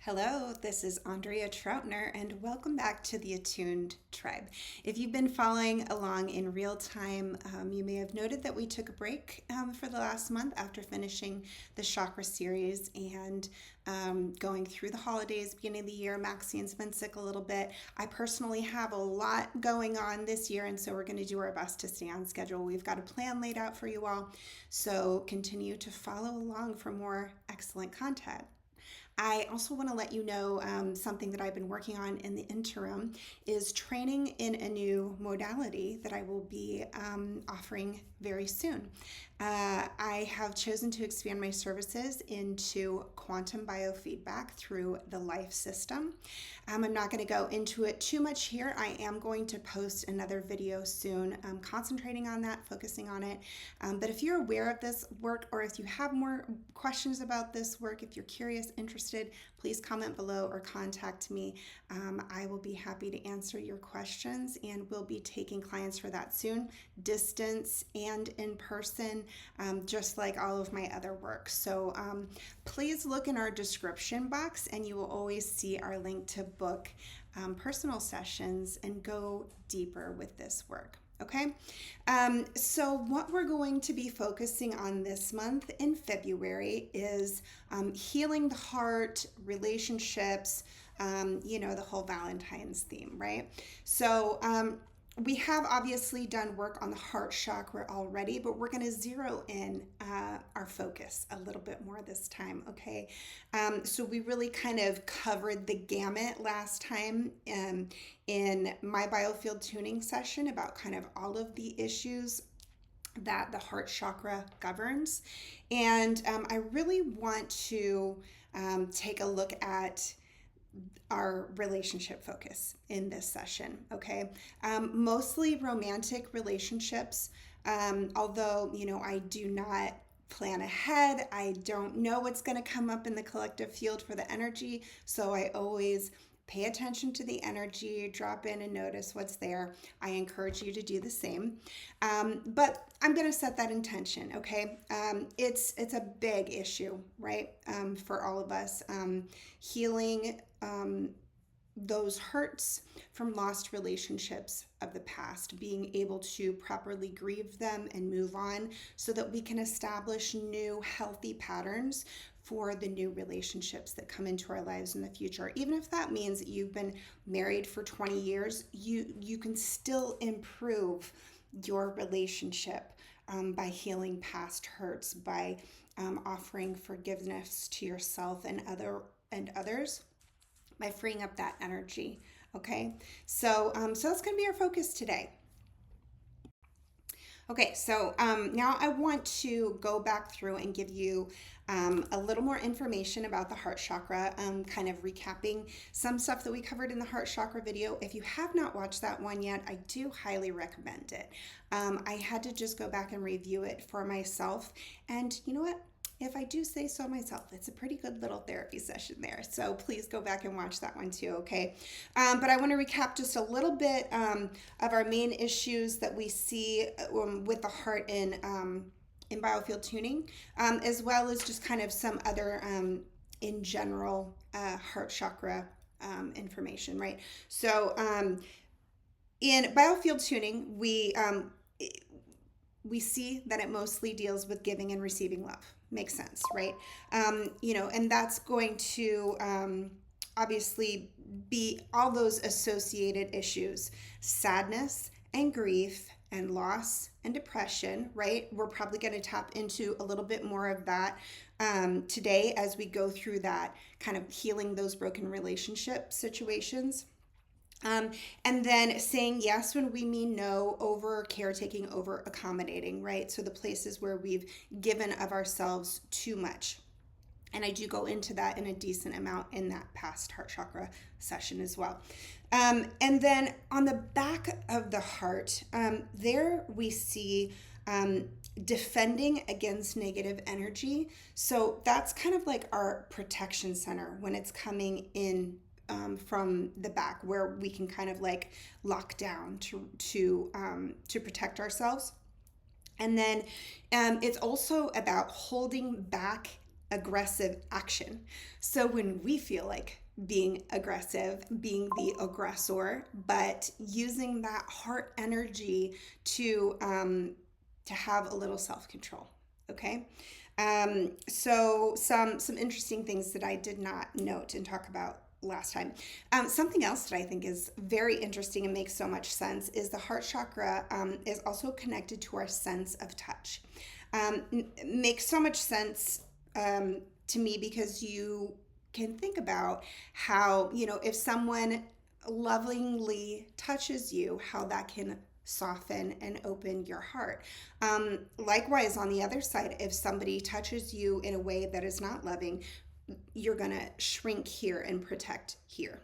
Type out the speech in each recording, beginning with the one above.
Hello, this is Andrea Troutner, and welcome back to the Attuned tribe. If you've been following along in real time, you may have noted that we took a break for the last month after finishing the chakra series and going through the holidays, beginning of the year. Maxine's been sick a little bit. I personally have a lot going on this year, and so we're going to do our best to stay on schedule. We've got a plan laid out for you all, so continue to follow along for more excellent content. I also want to let you know something that I've been working on in the interim is training in a new modality that I will be offering very soon. I have chosen to expand my services into quantum biofeedback through the life system. I'm not going to go into it too much here. I am going to post another video soon concentrating on that, focusing on it. But if you're aware of this work, or if you have more questions about this work, if you're curious, interested, please comment below or contact me. I will be happy to answer your questions, and we'll be taking clients for that soon, distance and in person, just like all of my other work. So please look in our description box, and you will always see our link to book personal sessions and go deeper with this work. Okay, so what we're going to be focusing on this month in February is healing the heart, relationships, the whole Valentine's theme, right? So we have obviously done work on the heart chakra already, but we're going to zero in our focus a little bit more this time, okay? So we really kind of covered the gamut last time in my Biofield Tuning session about kind of all of the issues that the heart chakra governs. And I really want to take a look at our relationship focus in this session, okay? Mostly romantic relationships, although, I do not plan ahead. I don't know what's going to come up in the collective field for the energy, so I always pay attention to the energy, drop in and notice what's there. I encourage you to do the same. But I'm going to set that intention, okay? It's a big issue, right? For all of us. Healing those hurts from lost relationships of the past, being able to properly grieve them and move on so that we can establish new healthy patterns for the new relationships that come into our lives in the future. Even if that means that you've been married for 20 years, you can still improve your relationship by healing past hurts, by offering forgiveness to yourself and others, by freeing up that energy. Okay, so that's going to be our focus today. Okay, so now I want to go back through and give you a little more information about the heart chakra, kind of recapping some stuff that we covered in the heart chakra video. If you have not watched that one yet, I do highly recommend it. I had to just go back and review it for myself, and you know what? If I do say so myself, it's a pretty good little therapy session there. So please go back and watch that one too, okay? But I want to recap just a little bit of our main issues that we see with the heart in Biofield Tuning, as well as just kind of some other in general heart chakra information, right? So in Biofield Tuning, we see that it mostly deals with giving and receiving love. Makes sense, right? And that's going to obviously be all those associated issues: sadness and grief and loss and depression, right? We're probably going to tap into a little bit more of that today as we go through that kind of healing those broken relationship situations. And then saying yes when we mean no, over caretaking, over accommodating, right? So the places where we've given of ourselves too much. And I do go into that in a decent amount in that past heart chakra session as well. And then on the back of the heart, there we see defending against negative energy. So that's kind of like our protection center when it's coming in from the back, where we can kind of like lock down to protect ourselves. And then it's also about holding back aggressive action. So when we feel like being aggressive, being the aggressor, but using that heart energy to have a little self-control. Okay. So some interesting things that I did not note and talk about last time. Something else that I think is very interesting and makes so much sense is the heart chakra is also connected to our sense of touch. Makes so much sense to me because you can think about how, if someone lovingly touches you, how that can soften and open your heart. Likewise, on the other side, if somebody touches you in a way that is not loving, you're going to shrink here and protect here.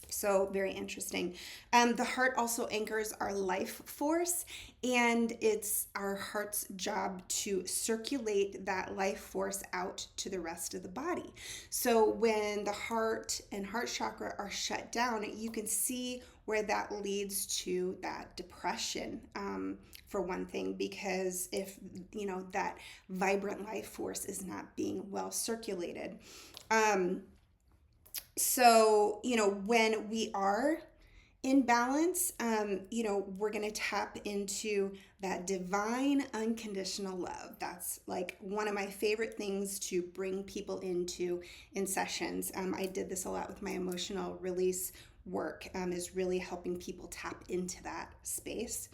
So very interesting. The heart also anchors our life force, and it's our heart's job to circulate that life force out to the rest of the body. So when the heart and heart chakra are shut down, you can see where that leads to that depression. For one thing, because if that vibrant life force is not being well circulated. So, when we are in balance, we're going to tap into that divine unconditional love. That's like one of my favorite things to bring people into in sessions. I did this a lot with my emotional release work, is really helping people tap into that space.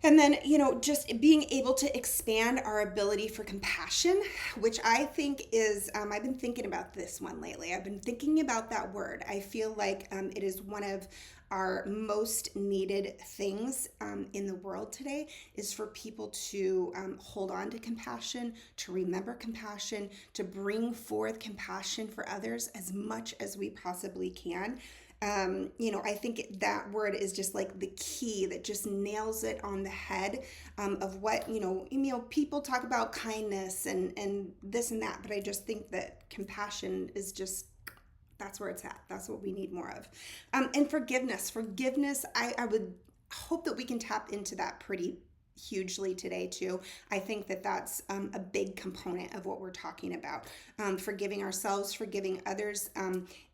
And then, just being able to expand our ability for compassion, which I think is, I've been thinking about this one lately. I've been thinking about that word. I feel like it is one of our most needed things in the world today, is for people to hold on to compassion, to remember compassion, to bring forth compassion for others as much as we possibly can. I think that word is just like the key that just nails it on the head of what, people talk about kindness and this and that, but I just think that compassion is just, that's where it's at. That's what we need more of. And forgiveness, I would hope that we can tap into that pretty hugely today too. I think that that's a big component of what we're talking about. Forgiving ourselves, forgiving others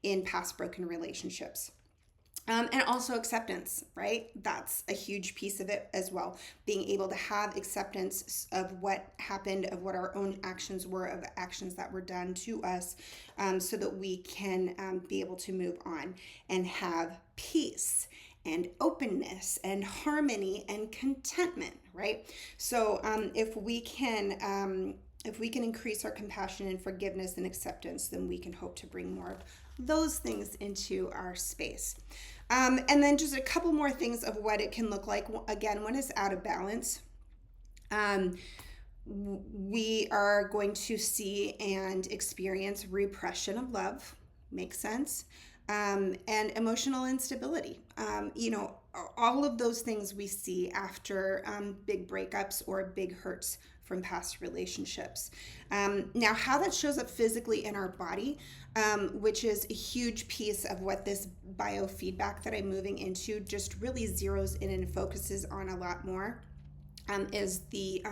in past broken relationships. And also acceptance, right? That's a huge piece of it as well. Being able to have acceptance of what happened, of what our own actions were, of actions that were done to us, so that we can be able to move on and have peace and openness and harmony and contentment, right? So if we can increase our compassion and forgiveness and acceptance, then we can hope to bring more of those things into our space. And then just a couple more things of what it can look like. Again, when it's out of balance, we are going to see and experience repression of love. Makes sense. And emotional instability. All of those things we see after big breakups or big hurts from past relationships. Now, how that shows up physically in our body, which is a huge piece of what this biofeedback that I'm moving into just really zeroes in and focuses on a lot more, is the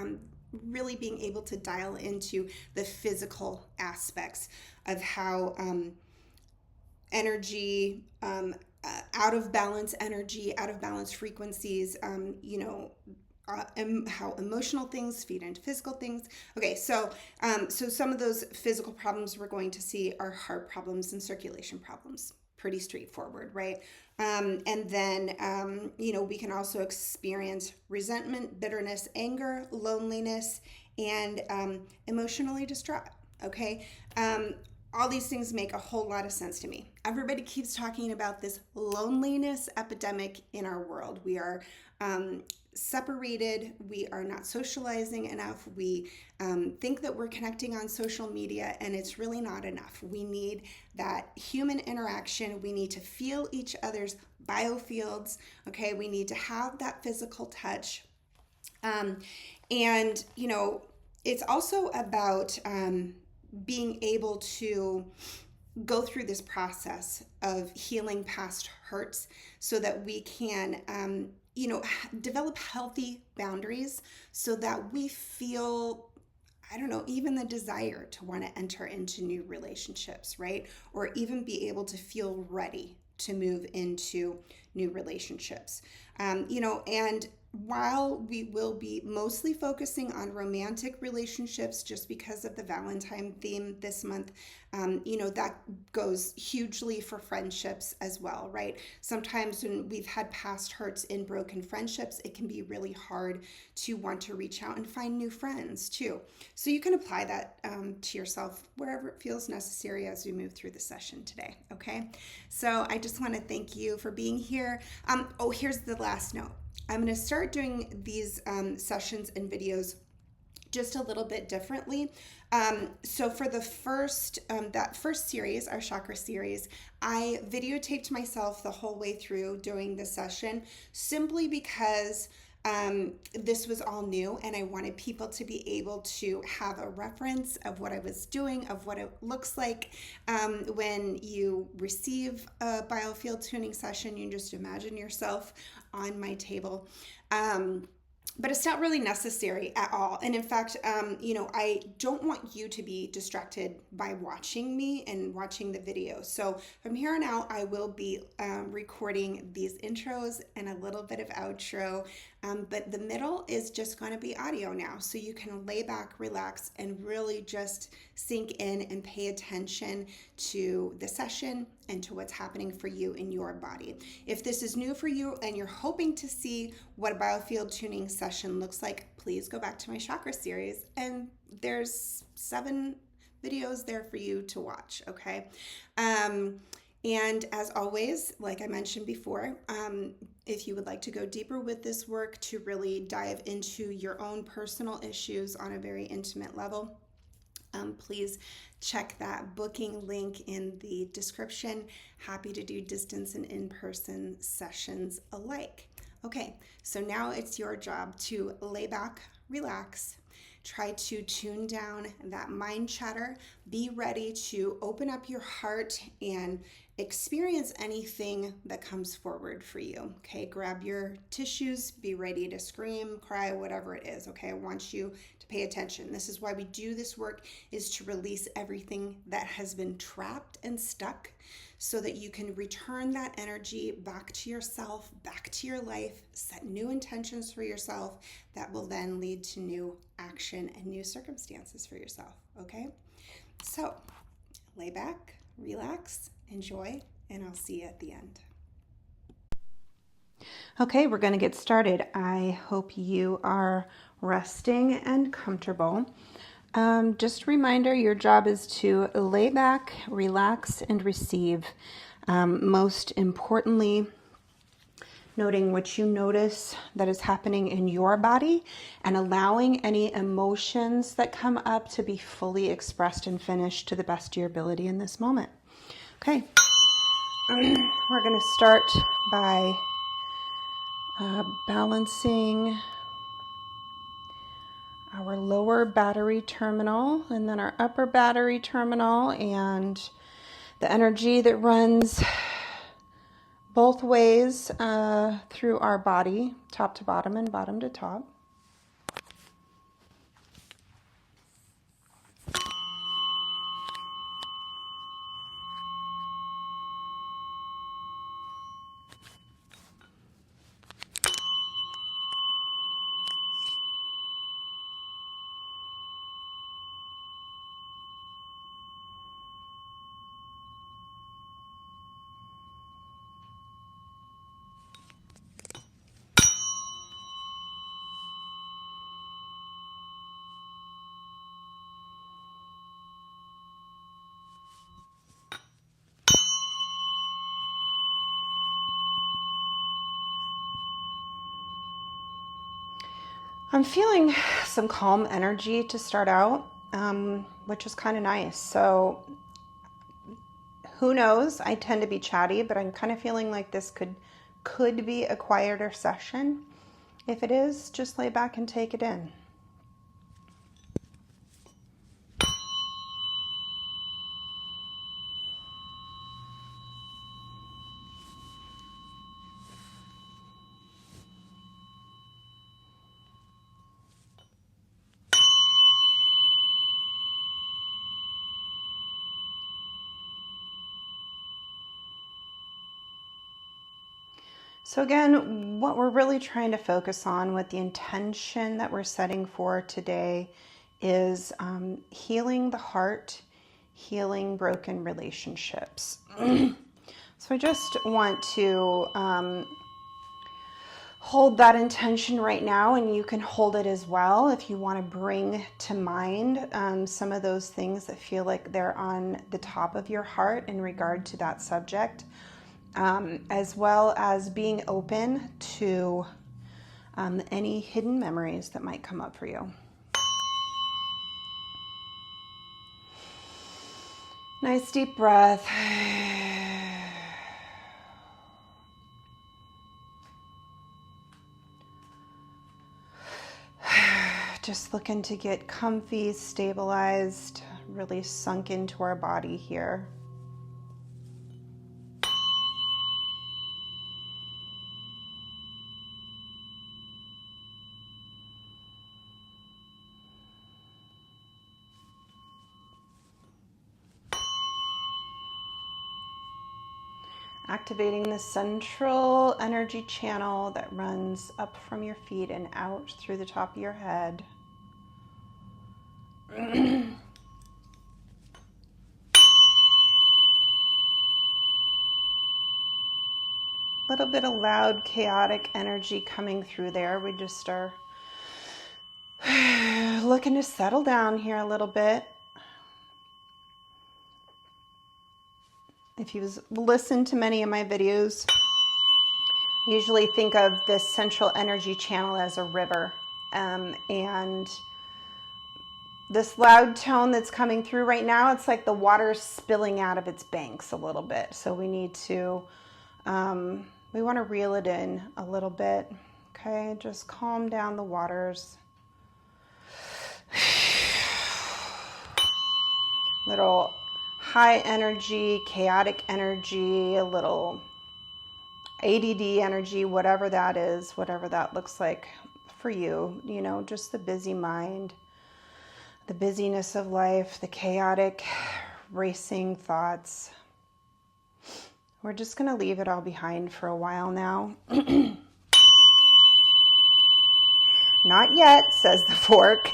really being able to dial into the physical aspects of how energy, out of balance energy, out of balance frequencies, how emotional things feed into physical things. Okay, so some of those physical problems we're going to see are heart problems and circulation problems. Pretty straightforward, right? And then, we can also experience resentment, bitterness, anger, loneliness, and emotionally distraught, okay? All these things make a whole lot of sense to me. Everybody keeps talking about this loneliness epidemic in our world. We are separated. We are not socializing enough. We think that we're connecting on social media, and it's really not enough. We need that human interaction. We need to feel each other's biofields. Okay, we need to have that physical touch. It's also about being able to go through this process of healing past hurts so that we can develop healthy boundaries so that we feel I don't know, even the desire to want to enter into new relationships, right? Or even be able to feel ready to move into new relationships. And while we will be mostly focusing on romantic relationships just because of the Valentine theme this month, that goes hugely for friendships as well, right? Sometimes when we've had past hurts in broken friendships, it can be really hard to want to reach out and find new friends too. So you can apply that to yourself wherever it feels necessary as we move through the session today, okay? So I just want to thank you for being here. Here's the last note. I'm going to start doing these sessions and videos just a little bit differently. So for the that first series, our chakra series, I videotaped myself the whole way through doing the session simply because this was all new and I wanted people to be able to have a reference of what I was doing, of what it looks like when you receive a Biofield Tuning session. You just imagine yourself on my table. But it's not really necessary at all. And in fact, I don't want you to be distracted by watching me and watching the video. So from here on out, I will be recording these intros and a little bit of outro. But the middle is just going to be audio now. So you can lay back, relax, and really just sink in and pay attention to the session and to what's happening for you in your body. If this is new for you and you're hoping to see what a Biofield Tuning session looks like, please go back to my chakra series and there's 7 videos there for you to watch, okay? And as always, like I mentioned before, if you would like to go deeper with this work to really dive into your own personal issues on a very intimate level, please check that booking link in the description. Happy to do distance and in-person sessions alike. Okay, so now it's your job to lay back, relax, try to tune down that mind chatter, be ready to open up your heart and experience anything that comes forward for you. Okay, grab your tissues, be ready to scream, cry, whatever it is. Okay, I want you to pay attention. This is why we do this work, is to release everything that has been trapped and stuck so that you can return that energy back to yourself, back to your life, set new intentions for yourself that will then lead to new action and new circumstances for yourself. Okay, so lay back, relax, enjoy, and I'll see you at the end. Okay, we're going to get started. I hope you are resting and comfortable. Just a reminder, your job is to lay back, relax, and receive. Most importantly, noting what you notice that is happening in your body and allowing any emotions that come up to be fully expressed and finished to the best of your ability in this moment. Okay, we're going to start by balancing our lower battery terminal and then our upper battery terminal, and the energy that runs both ways through our body, top to bottom and bottom to top. I'm feeling some calm energy to start out, which is kind of nice. So who knows? I tend to be chatty, but I'm kind of feeling like this could be a quieter session. If it is, just lay back and take it in. So again, what we're really trying to focus on with the intention that we're setting for today is healing the heart, healing broken relationships. So I just want to hold that intention right now, and you can hold it as well if you want to bring to mind some of those things that feel like they're on the top of your heart in regard to that subject, as well as being open to any hidden memories that might come up for you. Nice deep breath. Just looking to get comfy, stabilized, really sunk into our body here. Activating the central energy channel that runs up from your feet and out through the top of your head. A little bit of loud, chaotic energy coming through there. We just are looking to settle down here a little bit. If you've listened to many of my videos, I usually think of this central energy channel as a river. And this loud tone that's coming through right now, it's like the water's spilling out of its banks a little bit. So we need to, we want to reel it in a little bit. Okay, just calm down the waters. Little high energy, chaotic energy, a little ADD energy, whatever that is, whatever that looks like for you, you know, just the busy mind, the busyness of life, the chaotic, racing thoughts. We're just going to leave it all behind for a while now. Not yet, says the fork.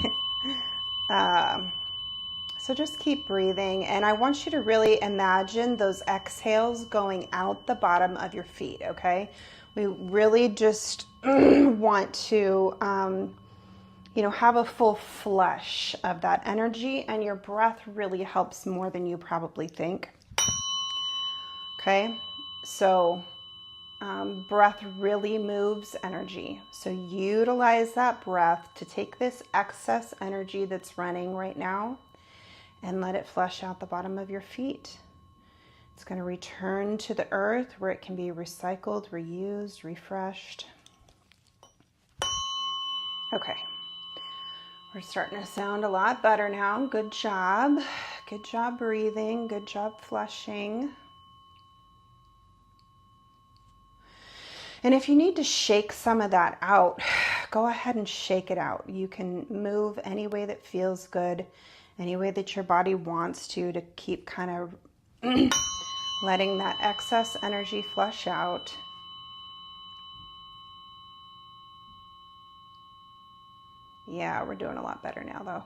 So just keep breathing, and I want you to really imagine those exhales going out the bottom of your feet, okay? We really just want to, you know, have a full flush of that energy, and your breath really helps more than you probably think. Okay, so breath really moves energy. So utilize that breath to take this excess energy that's running right now and let it flush out the bottom of your feet. It's going to return to the earth where it can be recycled, reused, refreshed. Okay. We're starting to sound a lot better now. Good job. Good job breathing. Good job flushing. And if you need to shake some of that out, go ahead and shake it out. You can move any way that feels good, any way that your body wants to keep kind of letting that excess energy flush out. Yeah, we're doing a lot better now, though.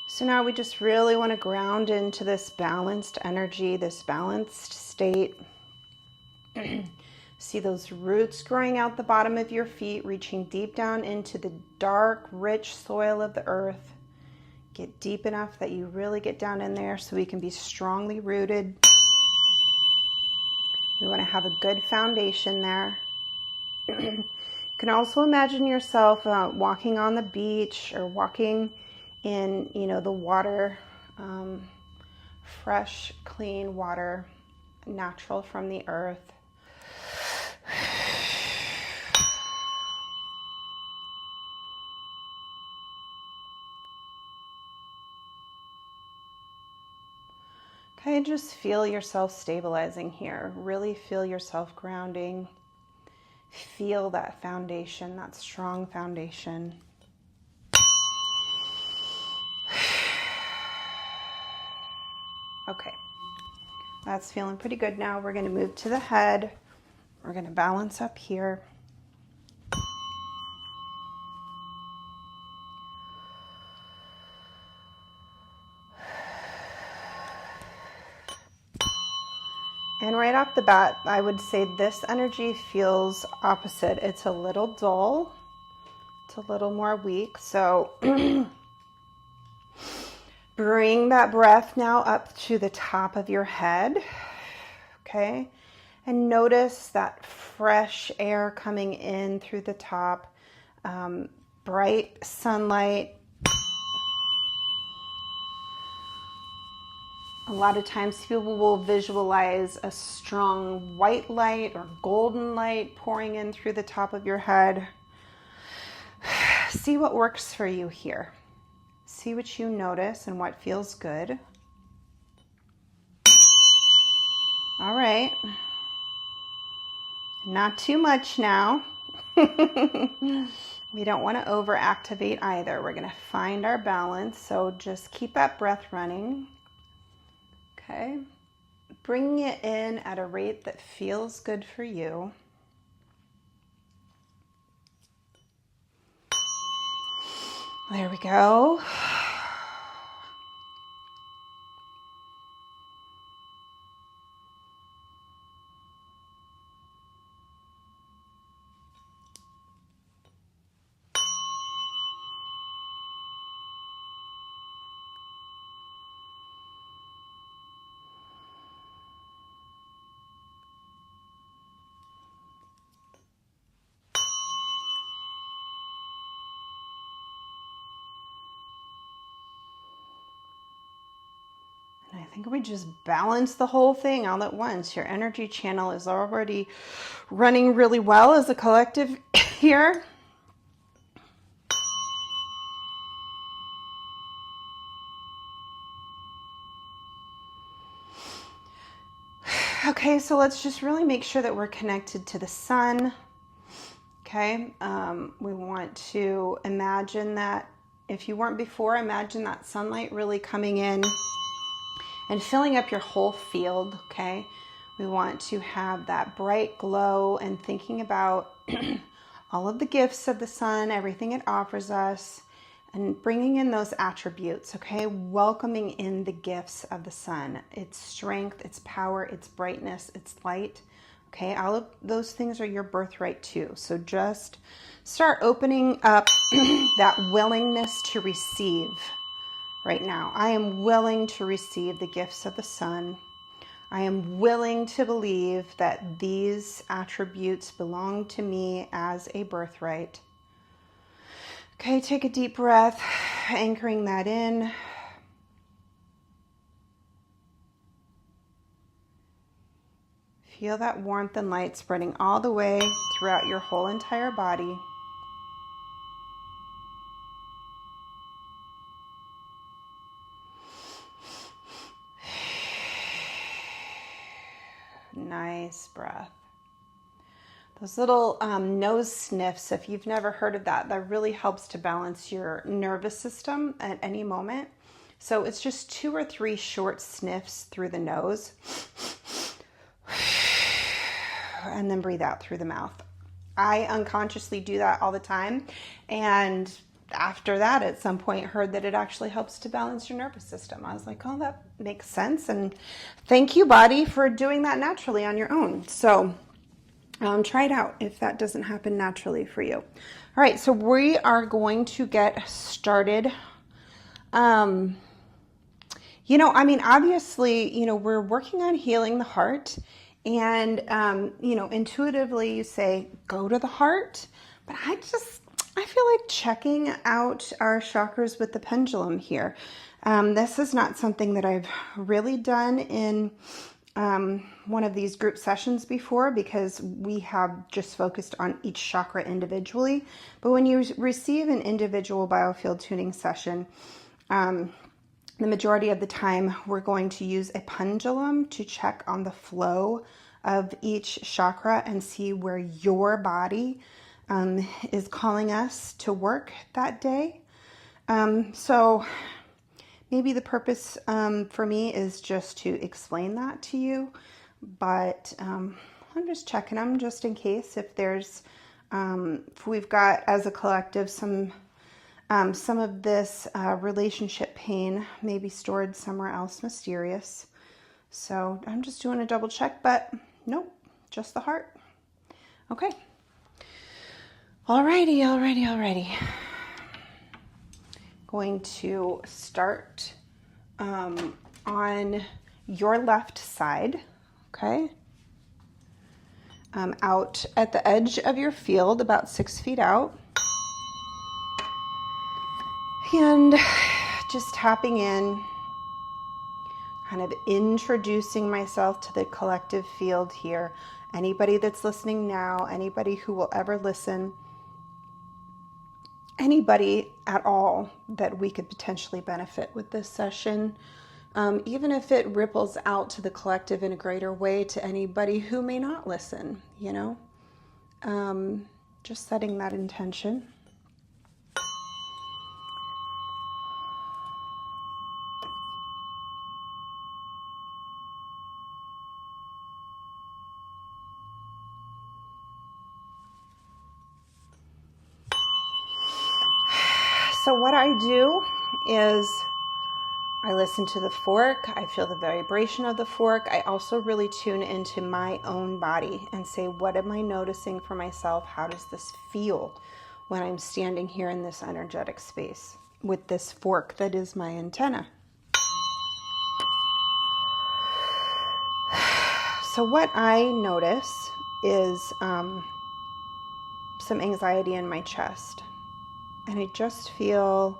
So now we just really want to ground into this balanced energy, this balanced state. See those roots growing out the bottom of your feet, reaching deep down into the dark, rich soil of the earth. Get deep enough that you really get down in there so we can be strongly rooted. We want to have a good foundation there. You can also imagine yourself walking on the beach or walking in, you know, the water, fresh, clean water, natural from the earth. Okay, just feel yourself stabilizing here. Really feel yourself grounding. Feel that foundation, that strong foundation. Okay, that's feeling pretty good now. We're going to move to the head. We're going to balance up here. And right off the bat, I would say this energy feels opposite. It's a little dull. It's a little more weak. So bring that breath now up to the top of your head. Okay. And notice that fresh air coming in through the top. Bright sunlight. A lot of times people will visualize a strong white light or golden light pouring in through the top of your head. See what works for you here. See what you notice and what feels good. All right. Not too much now. We don't want to overactivate either. We're going to find our balance. So just keep that breath running. Okay. Bringing it in at a rate that feels good for you. There we go. I think we just balance the whole thing all at once. Your energy channel is already running really well as a collective here. Okay, so let's just really make sure that we're connected to the sun. Okay, we want to imagine that if you weren't before, imagine that sunlight really coming in and filling up your whole field, okay? We want to have that bright glow and thinking about all of the gifts of the sun, everything it offers us, and bringing in those attributes, okay? Welcoming in the gifts of the sun, its strength, its power, its brightness, its light, okay? All of those things are your birthright too. So just start opening up that willingness to receive. Right now, I am willing to receive the gifts of the sun. I am willing to believe that these attributes belong to me as a birthright. Okay, take a deep breath, anchoring that in. Feel that warmth and light spreading all the way throughout your whole entire body. Nice breath. Those little nose sniffs, if you've never heard of that, that really helps to balance your nervous system at any moment. So it's just 2 or 3 short sniffs through the nose. And then breathe out through the mouth. I unconsciously do that all the time. And after that, at some point, heard that it actually helps to balance your nervous system. I was like, oh, that makes sense. And thank you, body, for doing that naturally on your own. So try it out if that doesn't happen naturally for you. All right, so we are going to get started. Obviously, we're working on healing the heart. And, intuitively you say, go to the heart. But I feel like checking out our chakras with the pendulum here. This is not something that I've really done in one of these group sessions before because we have just focused on each chakra individually. But when you receive an individual biofield tuning session, the majority of the time we're going to use a pendulum to check on the flow of each chakra and see where your body is calling us to work that day. So maybe the purpose for me is just to explain that to you, but I'm just checking them just in case if there's, if we've got as a collective some of this relationship pain may be stored somewhere else mysterious. So I'm just doing a double check, but nope, just the heart. Okay. Alrighty. Going to start on your left side, okay? Out at the edge of your field, about 6 feet out. And just tapping in, kind of introducing myself to the collective field here. Anybody that's listening now, anybody who will ever listen, anybody at all that we could potentially benefit with this session, even if it ripples out to the collective in a greater way to anybody who may not listen, you know, just setting that intention. So what I do is I listen to the fork. I feel the vibration of the fork. I also really tune into my own body and say, what am I noticing for myself? How does this feel when I'm standing here in this energetic space with this fork that is my antenna? So what I notice is some anxiety in my chest. And I just feel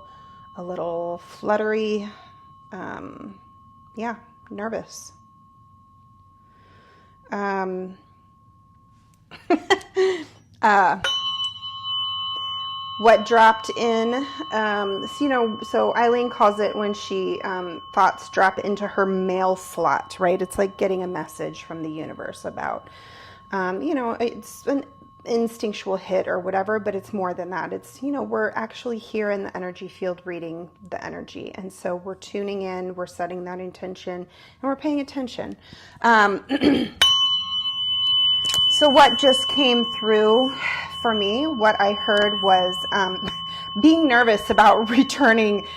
a little fluttery, nervous. What dropped in, so Eileen calls it when she, thoughts drop into her mail slot, right? It's like getting a message from the universe about, it's an instinctual hit or whatever, but it's more than that. It's, we're actually here in the energy field reading the energy. And so we're tuning in, we're setting that intention, and we're paying attention. So what just came through for me, what I heard was being nervous about returning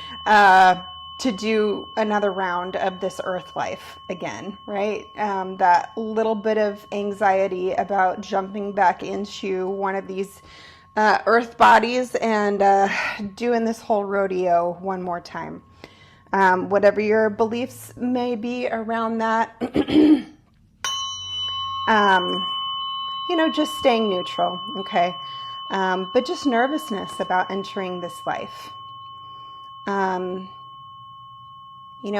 to do another round of this earth life again, right? That little bit of anxiety about jumping back into one of these earth bodies and doing this whole rodeo one more time. Whatever your beliefs may be around that, just staying neutral, okay? But just nervousness about entering this life.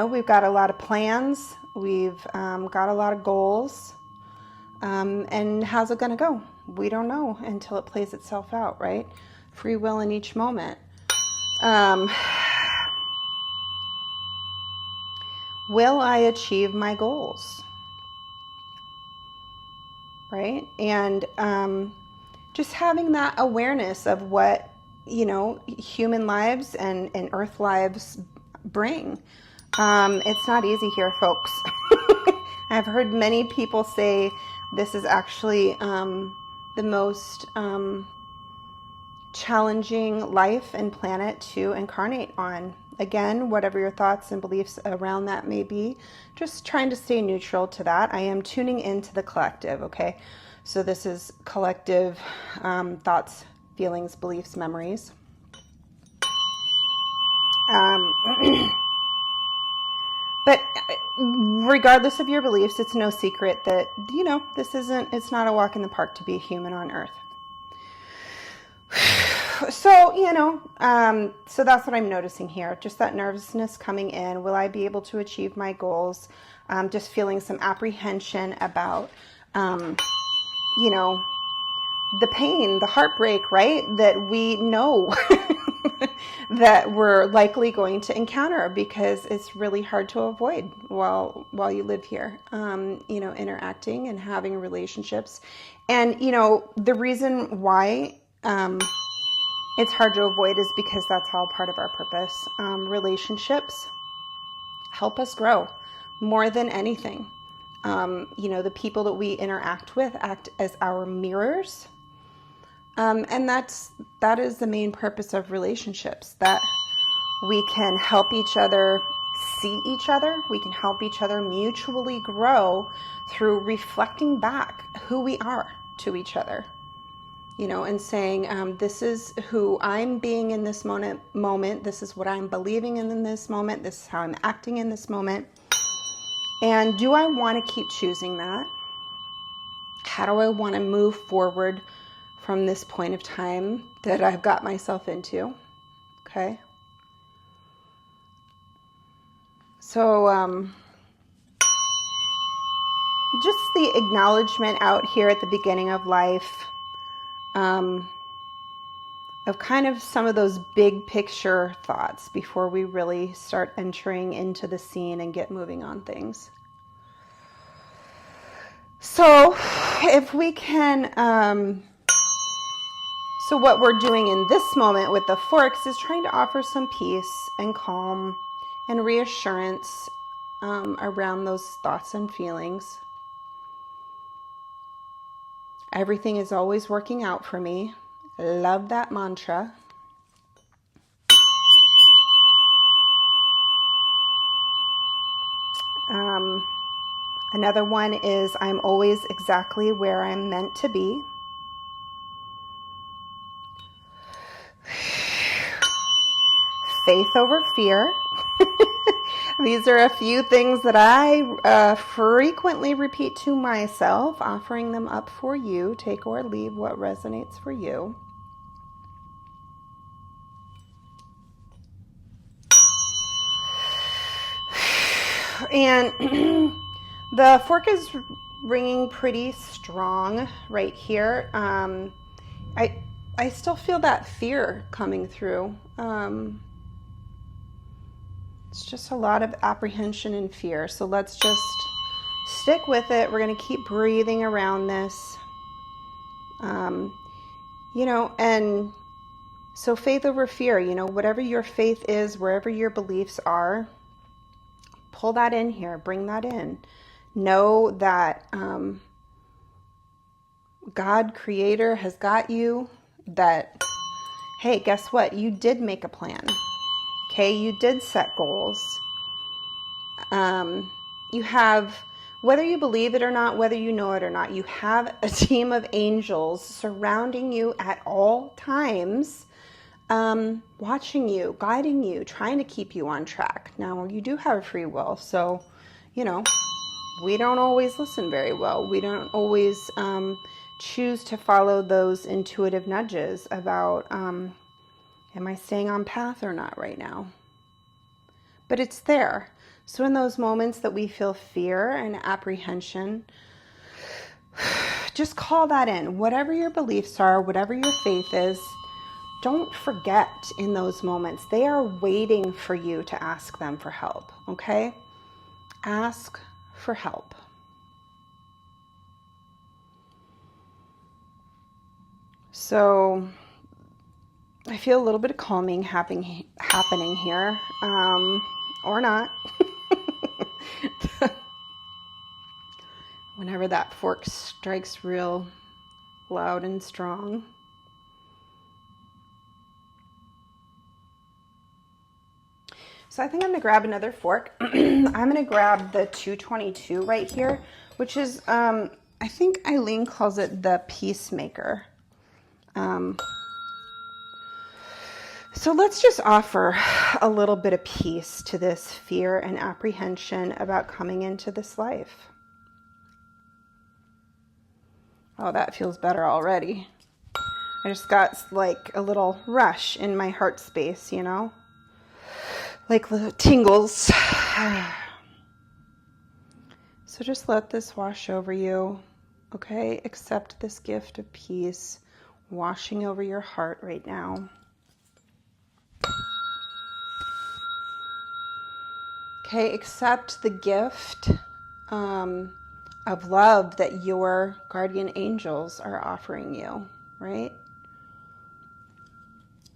We've got a lot of plans. We've got a lot of goals. And how's it going to go? We don't know until it plays itself out, right? Free will in each moment. Will I achieve my goals? Right? And just having that awareness of what, human lives and earth lives bring. It's not easy here, folks. I've heard many people say this is actually the most challenging life and planet to incarnate on. Again, whatever your thoughts and beliefs around that may be, just trying to stay neutral to that. I am tuning into the collective, okay? So this is collective thoughts, feelings, beliefs, memories. But regardless of your beliefs, it's no secret that, it's not a walk in the park to be a human on Earth. So, so that's what I'm noticing here. Just that nervousness coming in. Will I be able to achieve my goals? Just feeling some apprehension about, the pain, the heartbreak, right? That we know that we're likely going to encounter because it's really hard to avoid while you live here, interacting and having relationships. And, the reason why it's hard to avoid is because that's all part of our purpose. Relationships, help us grow more than anything. The people that we interact with act as our mirrors. And that is the main purpose of relationships, that we can help each other see each other. We can help each other mutually grow through reflecting back who we are to each other, and saying, this is who I'm being in this moment. This is what I'm believing in this moment. This is how I'm acting in this moment. And do I want to keep choosing that? How do I want to move forward from this point of time that I've got myself into? Okay. So, just the acknowledgement out here at the beginning of life, of kind of some of those big picture thoughts before we really start entering into the scene and get moving on things. So if we can, so what we're doing in this moment with the forks is trying to offer some peace and calm and reassurance around those thoughts and feelings. Everything is always working out for me. Love that mantra. Another one is, I'm always exactly where I'm meant to be. Faith over fear. These are a few things that I frequently repeat to myself, offering them up for you. Take or leave what resonates for you. And the fork is ringing pretty strong right here. I still feel that fear coming through. It's just a lot of apprehension and fear. So let's just stick with it. We're going to keep breathing around this. And so faith over fear, whatever your faith is, wherever your beliefs are, pull that in here, bring that in. Know that God, Creator, has got you, that, hey, guess what? You did make a plan. Okay, you did set goals. You have, whether you believe it or not, whether you know it or not, you have a team of angels surrounding you at all times, watching you, guiding you, trying to keep you on track. Now, you do have free will, so, we don't always listen very well. We don't always choose to follow those intuitive nudges about, am I staying on path or not right now? But it's there. So in those moments that we feel fear and apprehension, just call that in. Whatever your beliefs are, whatever your faith is, don't forget in those moments. They are waiting for you to ask them for help, okay? Ask for help. So I feel a little bit of calming happening here, or not. Whenever that fork strikes real loud and strong. So I think I'm going to grab another fork. I'm going to grab the 222 right here, which is, I think Eileen calls it the peacemaker. So let's just offer a little bit of peace to this fear and apprehension about coming into this life. Oh, that feels better already. I just got like a little rush in my heart space, like the tingles. So just let this wash over you, okay? Accept this gift of peace washing over your heart right now. Okay, accept the gift of love that your guardian angels are offering you, right?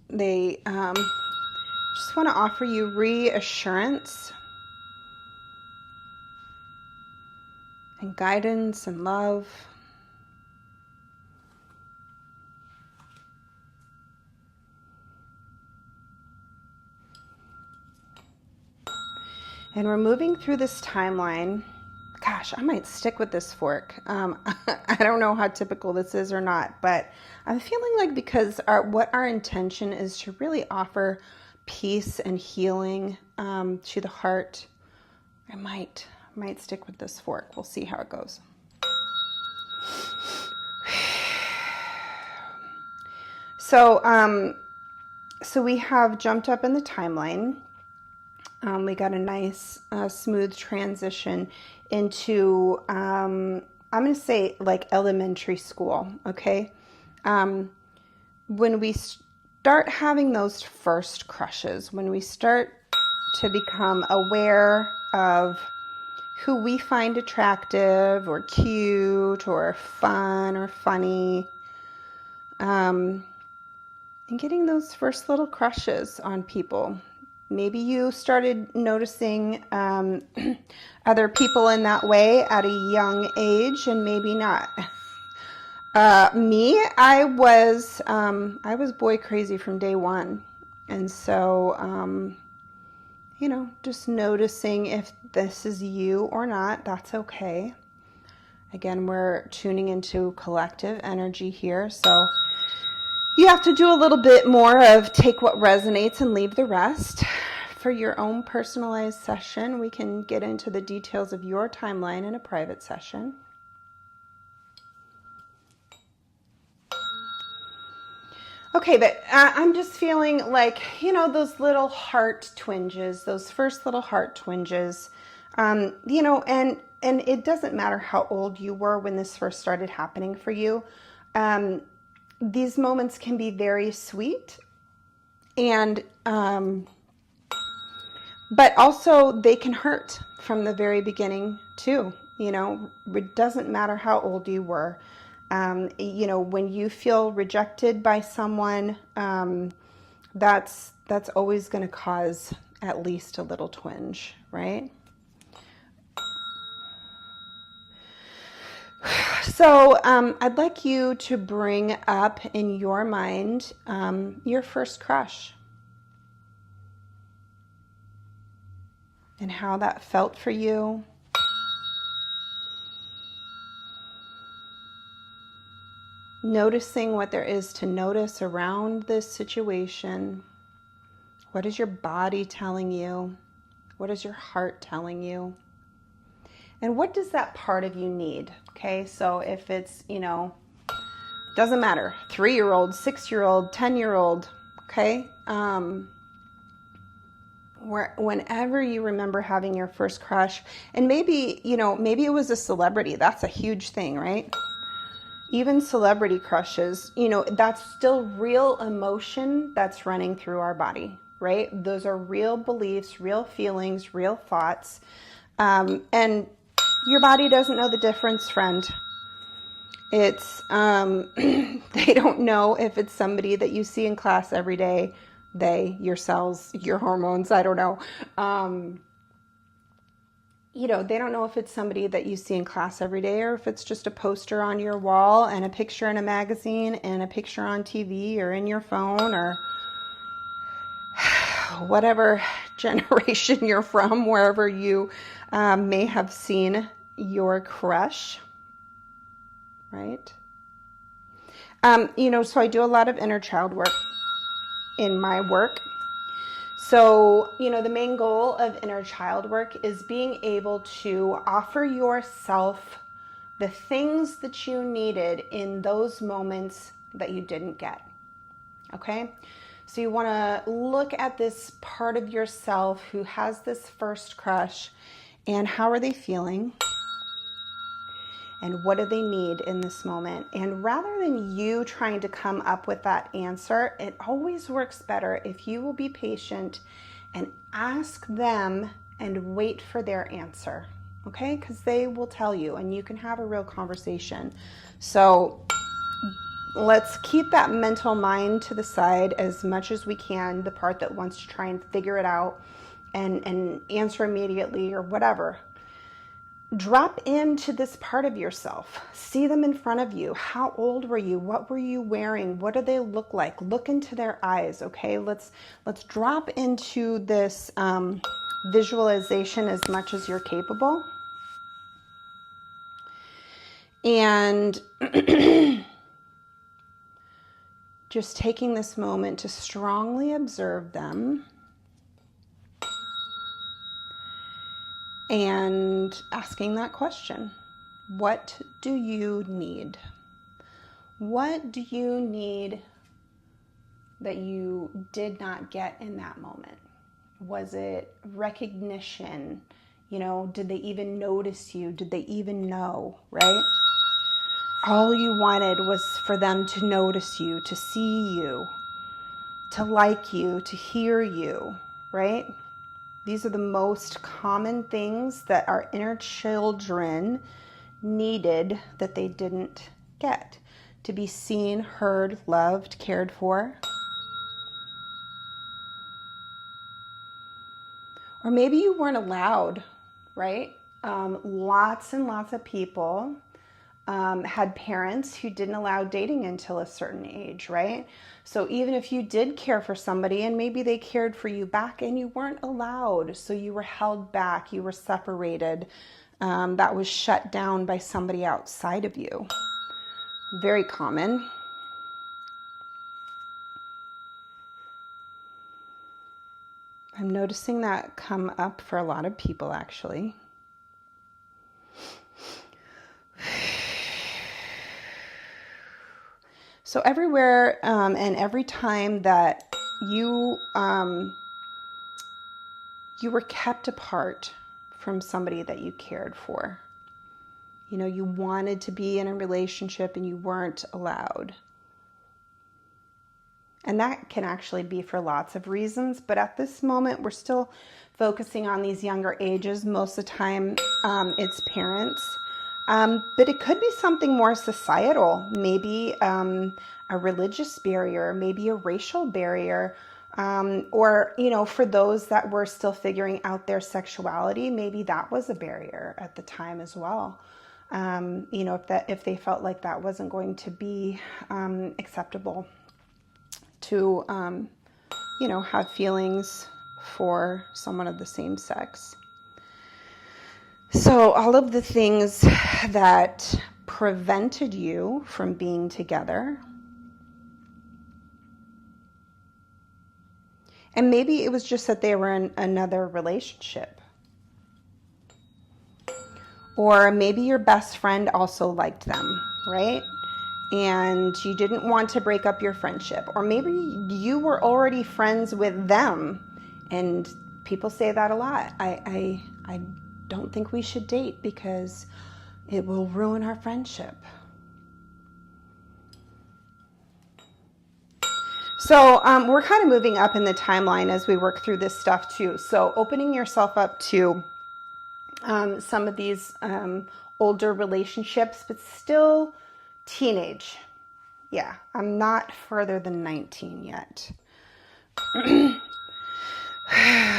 They just want to offer you reassurance and guidance and love. And we're moving through this timeline. Gosh, I might stick with this fork. I don't know how typical this is or not, but I'm feeling like because what our intention is to really offer peace and healing to the heart, I might stick with this fork. We'll see how it goes. So we have jumped up in the timeline. We got a nice smooth transition into, I'm going to say like elementary school, okay? When we start having those first crushes, when we start to become aware of who we find attractive or cute or fun or funny, and getting those first little crushes on people. Maybe you started noticing other people in that way at a young age, and maybe not. Me, I was boy crazy from day one, and so just noticing if this is you or not. That's okay. Again, we're tuning into collective energy here, so you have to do a little bit more of take what resonates and leave the rest. For your own personalized session, we can get into the details of your timeline in a private session. Okay, but I'm just feeling like, those little heart twinges, those first little heart twinges, and it doesn't matter how old you were when this first started happening for you. These moments can be very sweet, and but also they can hurt from the very beginning too. It doesn't matter how old you were. When you feel rejected by someone, that's always going to cause at least a little twinge, right? So I'd like you to bring up in your mind your first crush and how that felt for you. Noticing what there is to notice around this situation. What is your body telling you? What is your heart telling you? And what does that part of you need? Okay, so if it's, doesn't matter, 3-year-old, 6-year-old, 10-year-old, okay? Whenever you remember having your first crush, and maybe it was a celebrity. That's a huge thing, right? Even celebrity crushes, that's still real emotion that's running through our body, right? Those are real beliefs, real feelings, real thoughts. And your body doesn't know the difference, friend. It's, they don't know if it's somebody that you see in class every day, your cells, your hormones, I don't know. They don't know if it's somebody that you see in class every day or if it's just a poster on your wall and a picture in a magazine and a picture on TV or in your phone or whatever generation you're from, wherever you may have seen your crush, right? So I do a lot of inner child work in my work. So, the main goal of inner child work is being able to offer yourself the things that you needed in those moments that you didn't get. Okay? So you want to look at this part of yourself who has this first crush, and how are they feeling? And what do they need in this moment? And rather than you trying to come up with that answer, it always works better if you will be patient and ask them and wait for their answer, okay? Because they will tell you and you can have a real conversation. So let's keep that mental mind to the side as much as we can, the part that wants to try and figure it out and answer immediately or whatever. drop into this part of yourself. See them in front of you. How old were you? What were you wearing? What do they look like? Look into their eyes, okay? Let's drop into this visualization as much as you're capable. And just taking this moment to strongly observe them. And asking that question, what do you need? What do you need that you did not get in that moment? Was it recognition? You know, did they even notice you? Did they even know, right? All you wanted was for them to notice you, to see you, to like you, to hear you, right? These are the most common things that our inner children needed that they didn't get. To be seen, heard, loved, cared for. Or maybe you weren't allowed, right? Lots and lots of people had parents who didn't allow dating until a certain age, right? So even if you did care for somebody and maybe they cared for you back and you weren't allowed, so you were held back, you were separated, that was shut down by somebody outside of you. Very common. I'm noticing that come up for a lot of people actually. So everywhere and every time that you were kept apart from somebody that you cared for, you know, you wanted to be in a relationship and you weren't allowed. And that can actually be for lots of reasons, but at this moment we're still focusing on these younger ages. Most of the time it's parents. But it could be something more societal, maybe a religious barrier, maybe a racial barrier, or, you know, for those that were still figuring out their sexuality, maybe that was a barrier at the time as well. You know, if they felt like that wasn't going to be acceptable to, you know, have feelings for someone of the same sex. So all of the things that prevented you from being together, and maybe it was just that they were in another relationship, or maybe your best friend also liked them, right? And you didn't want to break up your friendship, or maybe you were already friends with them, and people say that a lot. I don't think we should date because it will ruin our friendship. So we're kind of moving up in the timeline as we work through this stuff too. So opening yourself up to some of these older relationships, but still teenage. Yeah, I'm not further than 19 yet.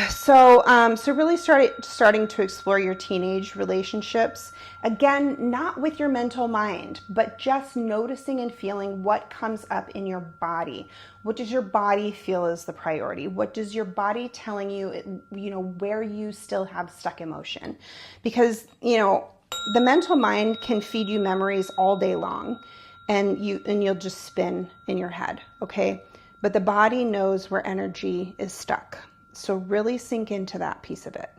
So really starting to explore your teenage relationships. Again, not with your mental mind, but just noticing and feeling what comes up in your body. What does your body feel is the priority? What does your body telling you, you know, where you still have stuck emotion? Because, you know, the mental mind can feed you memories all day long, and you'll just spin in your head, okay? But the body knows where energy is stuck. So really sink into that piece of it.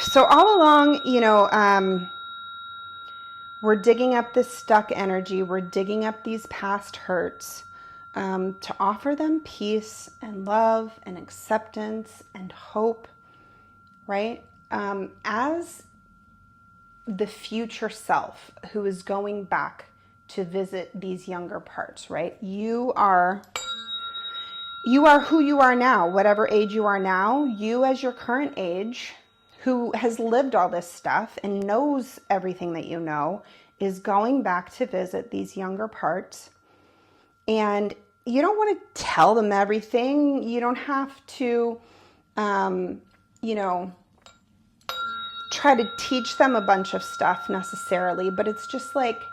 So all along, you know, we're digging up this stuck energy. We're digging up these past hurts to offer them peace and love and acceptance and hope, right? As the future self who is going back to visit these younger parts, right? You are who you are now, whatever age you are now. You as your current age, who has lived all this stuff and knows everything that you know, is going back to visit these younger parts. And you don't want to tell them everything. You don't have to, try to teach them a bunch of stuff necessarily, but it's just like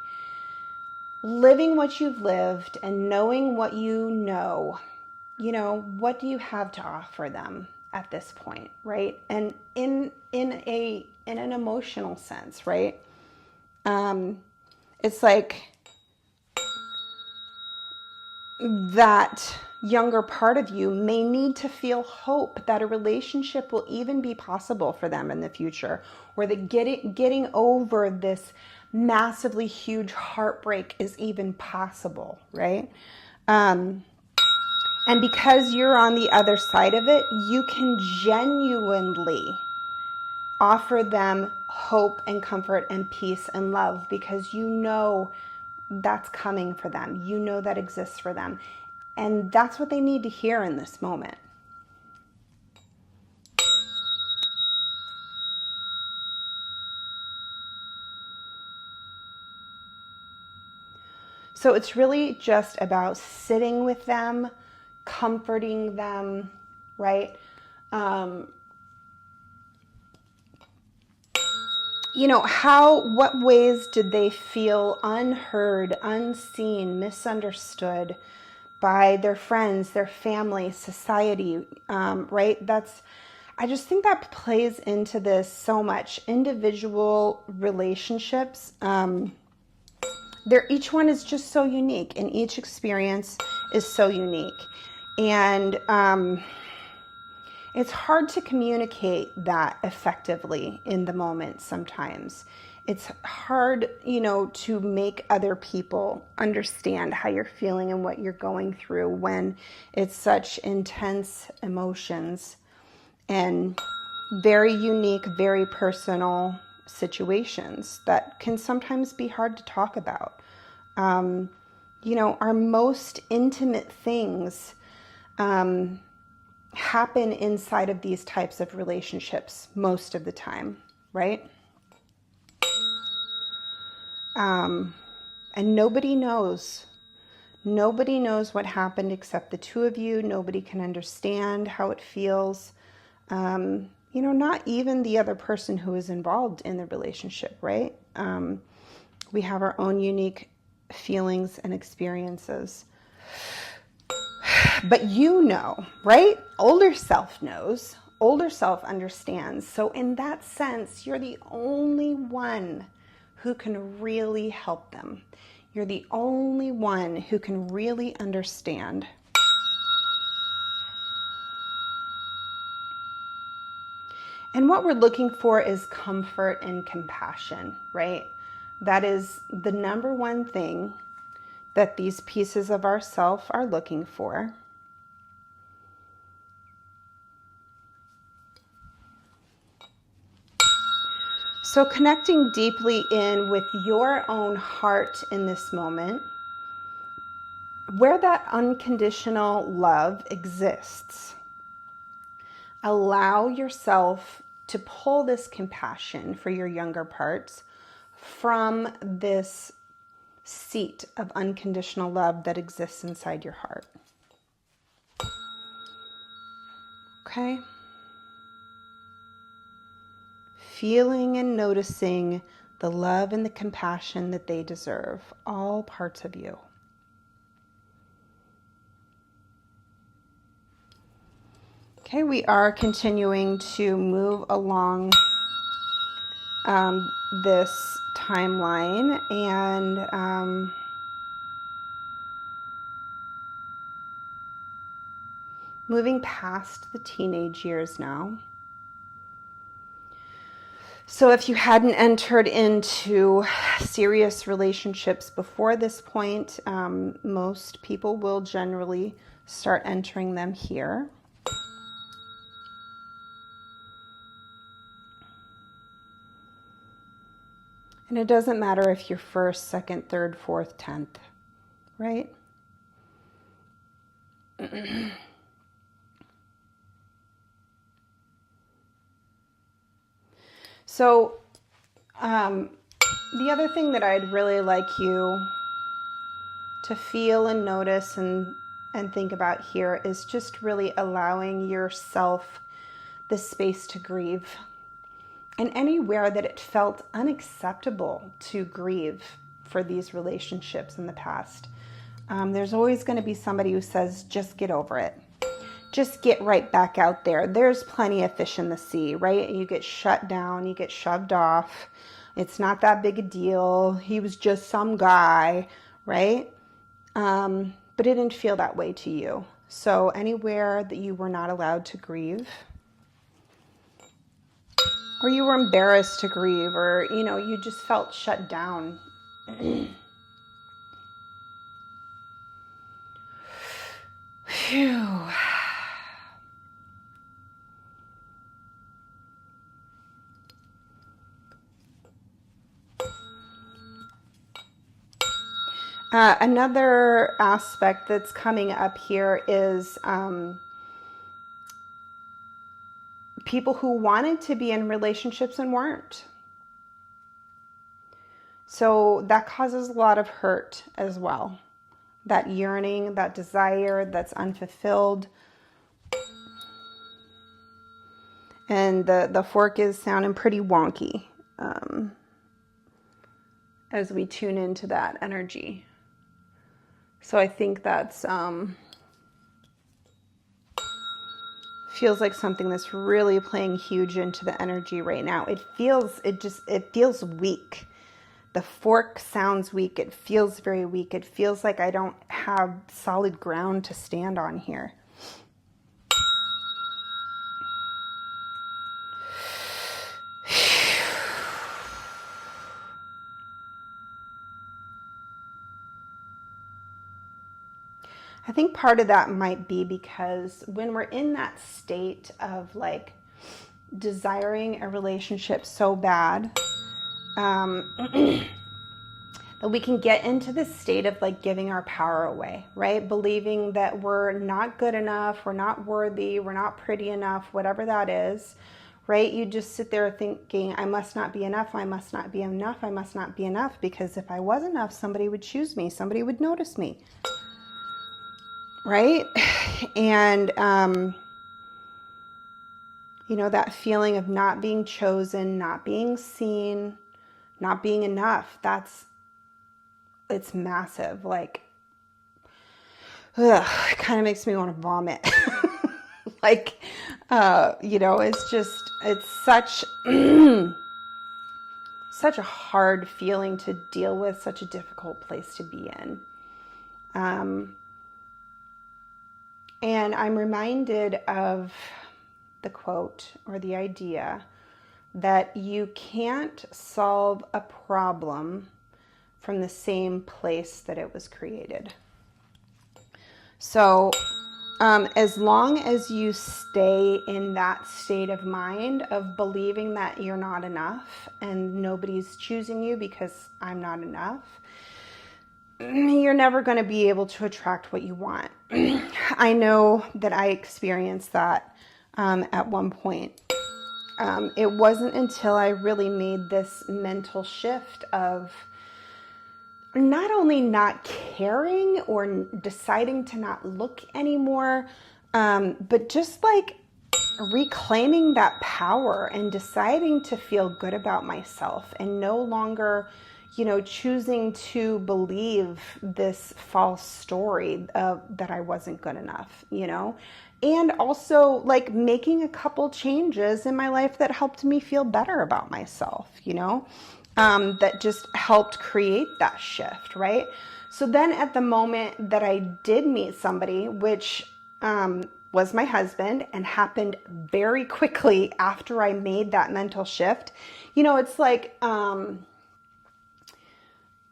living what you've lived and knowing what you know, what do you have to offer them at this point, right? And in an emotional sense, right? It's like that younger part of you may need to feel hope that a relationship will even be possible for them in the future, or that getting over this massively huge heartbreak is even possible, right? And because you're on the other side of it, you can genuinely offer them hope and comfort and peace and love, because you know that's coming for them. You know that exists for them. And that's what they need to hear in this moment. So it's really just about sitting with them, comforting them, right? What ways did they feel unheard, unseen, misunderstood by their friends, their family, society, right? I just think that plays into this so much. Individual relationships, each one is just so unique, and each experience is so unique. And it's hard to communicate that effectively in the moment sometimes. It's hard, to make other people understand how you're feeling and what you're going through when it's such intense emotions and very unique, very personal situations that can sometimes be hard to talk about. Our most intimate things happen inside of these types of relationships most of the time, right? And nobody knows what happened except the two of you. Nobody can understand how it feels. Not even the other person who is involved in the relationship, right? We have our own unique feelings and experiences. But right? Older self knows. Older self understands. So in that sense, you're the only one who can really help them. You're the only one who can really understand. And what we're looking for is comfort and compassion, right? That is the number one thing that these pieces of ourself are looking for. So connecting deeply in with your own heart in this moment, where that unconditional love exists, allow yourself to pull this compassion for your younger parts from this seat of unconditional love that exists inside your heart. Okay? Feeling and noticing the love and the compassion that they deserve, all parts of you. Okay, we are continuing to move along this timeline, and moving past the teenage years now. So if you hadn't entered into serious relationships before this point, most people will generally start entering them here. And it doesn't matter if you're first, second, third, fourth, 10th, right? So the other thing that I'd really like you to feel and notice and and think about here is just really allowing yourself the space to grieve. And anywhere that it felt unacceptable to grieve for these relationships in the past, there's always going to be somebody who says, just get over it. Just get right back out there. There's plenty of fish in the sea, right? You get shut down, you get shoved off. It's not that big a deal. He was just some guy, right? But it didn't feel that way to you. So anywhere that you were not allowed to grieve, or you were embarrassed to grieve, or, you just felt shut down. Phew. Another aspect that's coming up here is people who wanted to be in relationships and weren't. So that causes a lot of hurt as well. That yearning, that desire that's unfulfilled. And the fork is sounding pretty wonky as we tune into that energy. So I think that's feels like something that's really playing huge into the energy right now. It feels weak. The fork sounds weak. It feels very weak. It feels like I don't have solid ground to stand on here. I think part of that might be because when we're in that state of like desiring a relationship so bad, that we can get into this state of like giving our power away, right? Believing that we're not good enough, we're not worthy, we're not pretty enough, whatever that is, right? You just sit there thinking, I must not be enough, I must not be enough, I must not be enough, because if I was enough, somebody would choose me, somebody would notice me. Right? And, that feeling of not being chosen, not being seen, not being enough, it's massive. Like, it kind of makes me want to vomit. Like, it's such, such a hard feeling to deal with, such a difficult place to be in. And I'm reminded of the quote or the idea that you can't solve a problem from the same place that it was created. So as long as you stay in that state of mind of believing that you're not enough and nobody's choosing you because I'm not enough, you're never going to be able to attract what you want. I know that I experienced that at one point. It wasn't until I really made this mental shift of not only not caring or deciding to not look anymore, but just like reclaiming that power and deciding to feel good about myself and no longer choosing to believe this false story that I wasn't good enough, and also like making a couple changes in my life that helped me feel better about myself, that just helped create that shift, right? So then at the moment that I did meet somebody, which was my husband and happened very quickly after I made that mental shift, it's like,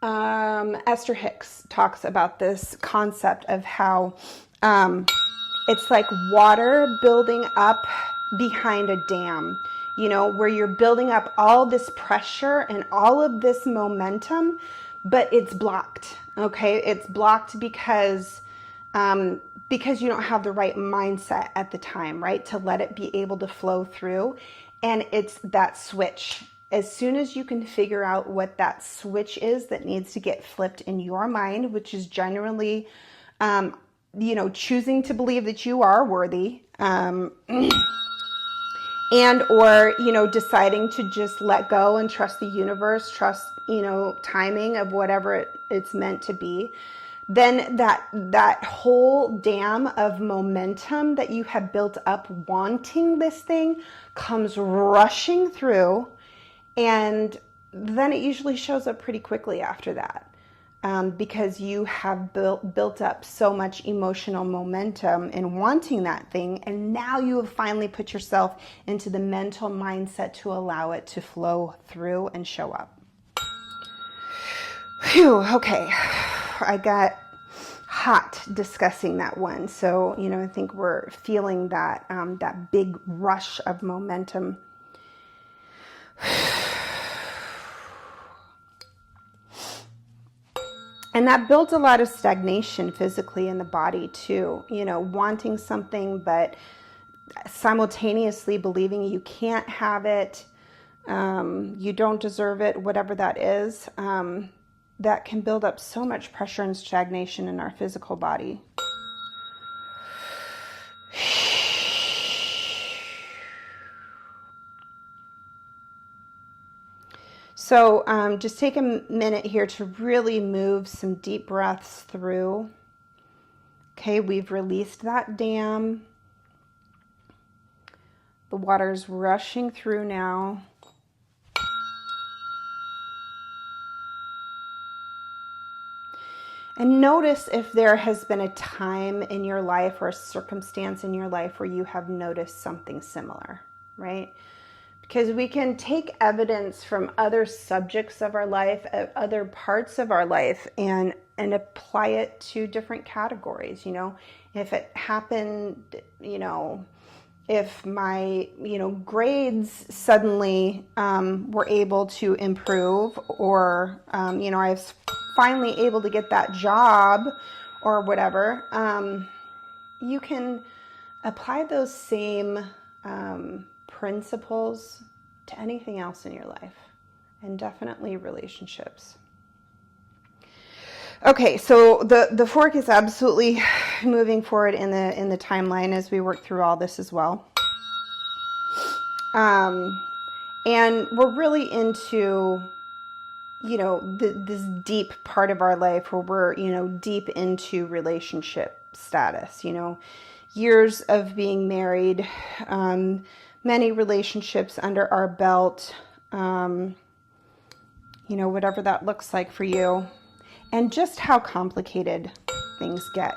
Esther Hicks talks about this concept of how it's like water building up behind a dam, where you're building up all this pressure and all of this momentum, but it's blocked. Okay. It's blocked because you don't have the right mindset at the time, right? To let it be able to flow through. And it's that switch. As soon as you can figure out what that switch is that needs to get flipped in your mind, which is generally choosing to believe that you are worthy, and or deciding to just let go and trust the universe, trust timing of whatever it's meant to be, then that whole dam of momentum that you have built up wanting this thing comes rushing through, and then it usually shows up pretty quickly after that. Because you have built up so much emotional momentum in wanting that thing, and now you have finally put yourself into the mental mindset to allow it to flow through and show up. Phew, okay. I got hot discussing that one. So, I think we're feeling that, that big rush of momentum. And that builds a lot of stagnation physically in the body too, wanting something, but simultaneously believing you can't have it, you don't deserve it, whatever that is, that can build up so much pressure and stagnation in our physical body. So just take a minute here to really move some deep breaths through. Okay, we've released that dam. The water's rushing through now. And notice if there has been a time in your life or a circumstance in your life where you have noticed something similar, right? Because we can take evidence from other subjects of our life, other parts of our life, and apply it to different categories. If it happened, if my, grades suddenly were able to improve, or, I was finally able to get that job or whatever, you can apply those same principles to anything else in your life, and definitely relationships. Okay, so the fork is absolutely moving forward in the timeline as we work through all this as well. And we're really into this deep part of our life where we're deep into relationship status. Years of being married, many relationships under our belt, whatever that looks like for you, and just how complicated things get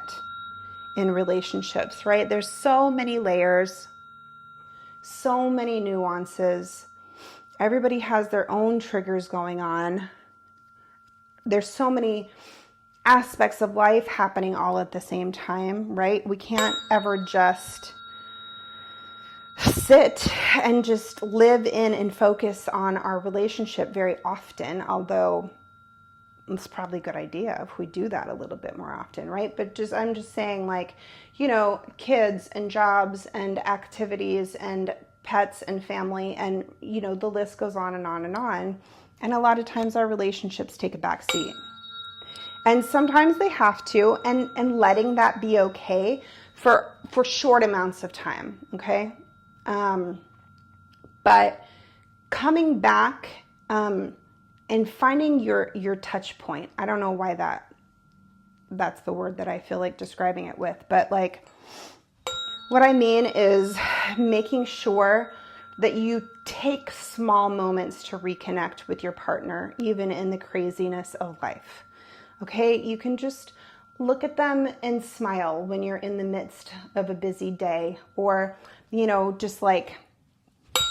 in relationships, right? There's so many layers, so many nuances. Everybody has their own triggers going on. There's so many aspects of life happening all at the same time, right? We can't ever just sit and just live in and focus on our relationship very often, although it's probably a good idea if we do that a little bit more often, right? But I'm just saying, kids and jobs and activities and pets and family, and the list goes on and on and on. And a lot of times our relationships take a back seat. And sometimes they have to, and letting that be okay for short amounts of time, okay? But coming back and finding your touch point. I don't know why that's the word that I feel like describing it with, but what I mean is making sure that you take small moments to reconnect with your partner, even in the craziness of life. Okay, you can just look at them and smile when you're in the midst of a busy day, or, just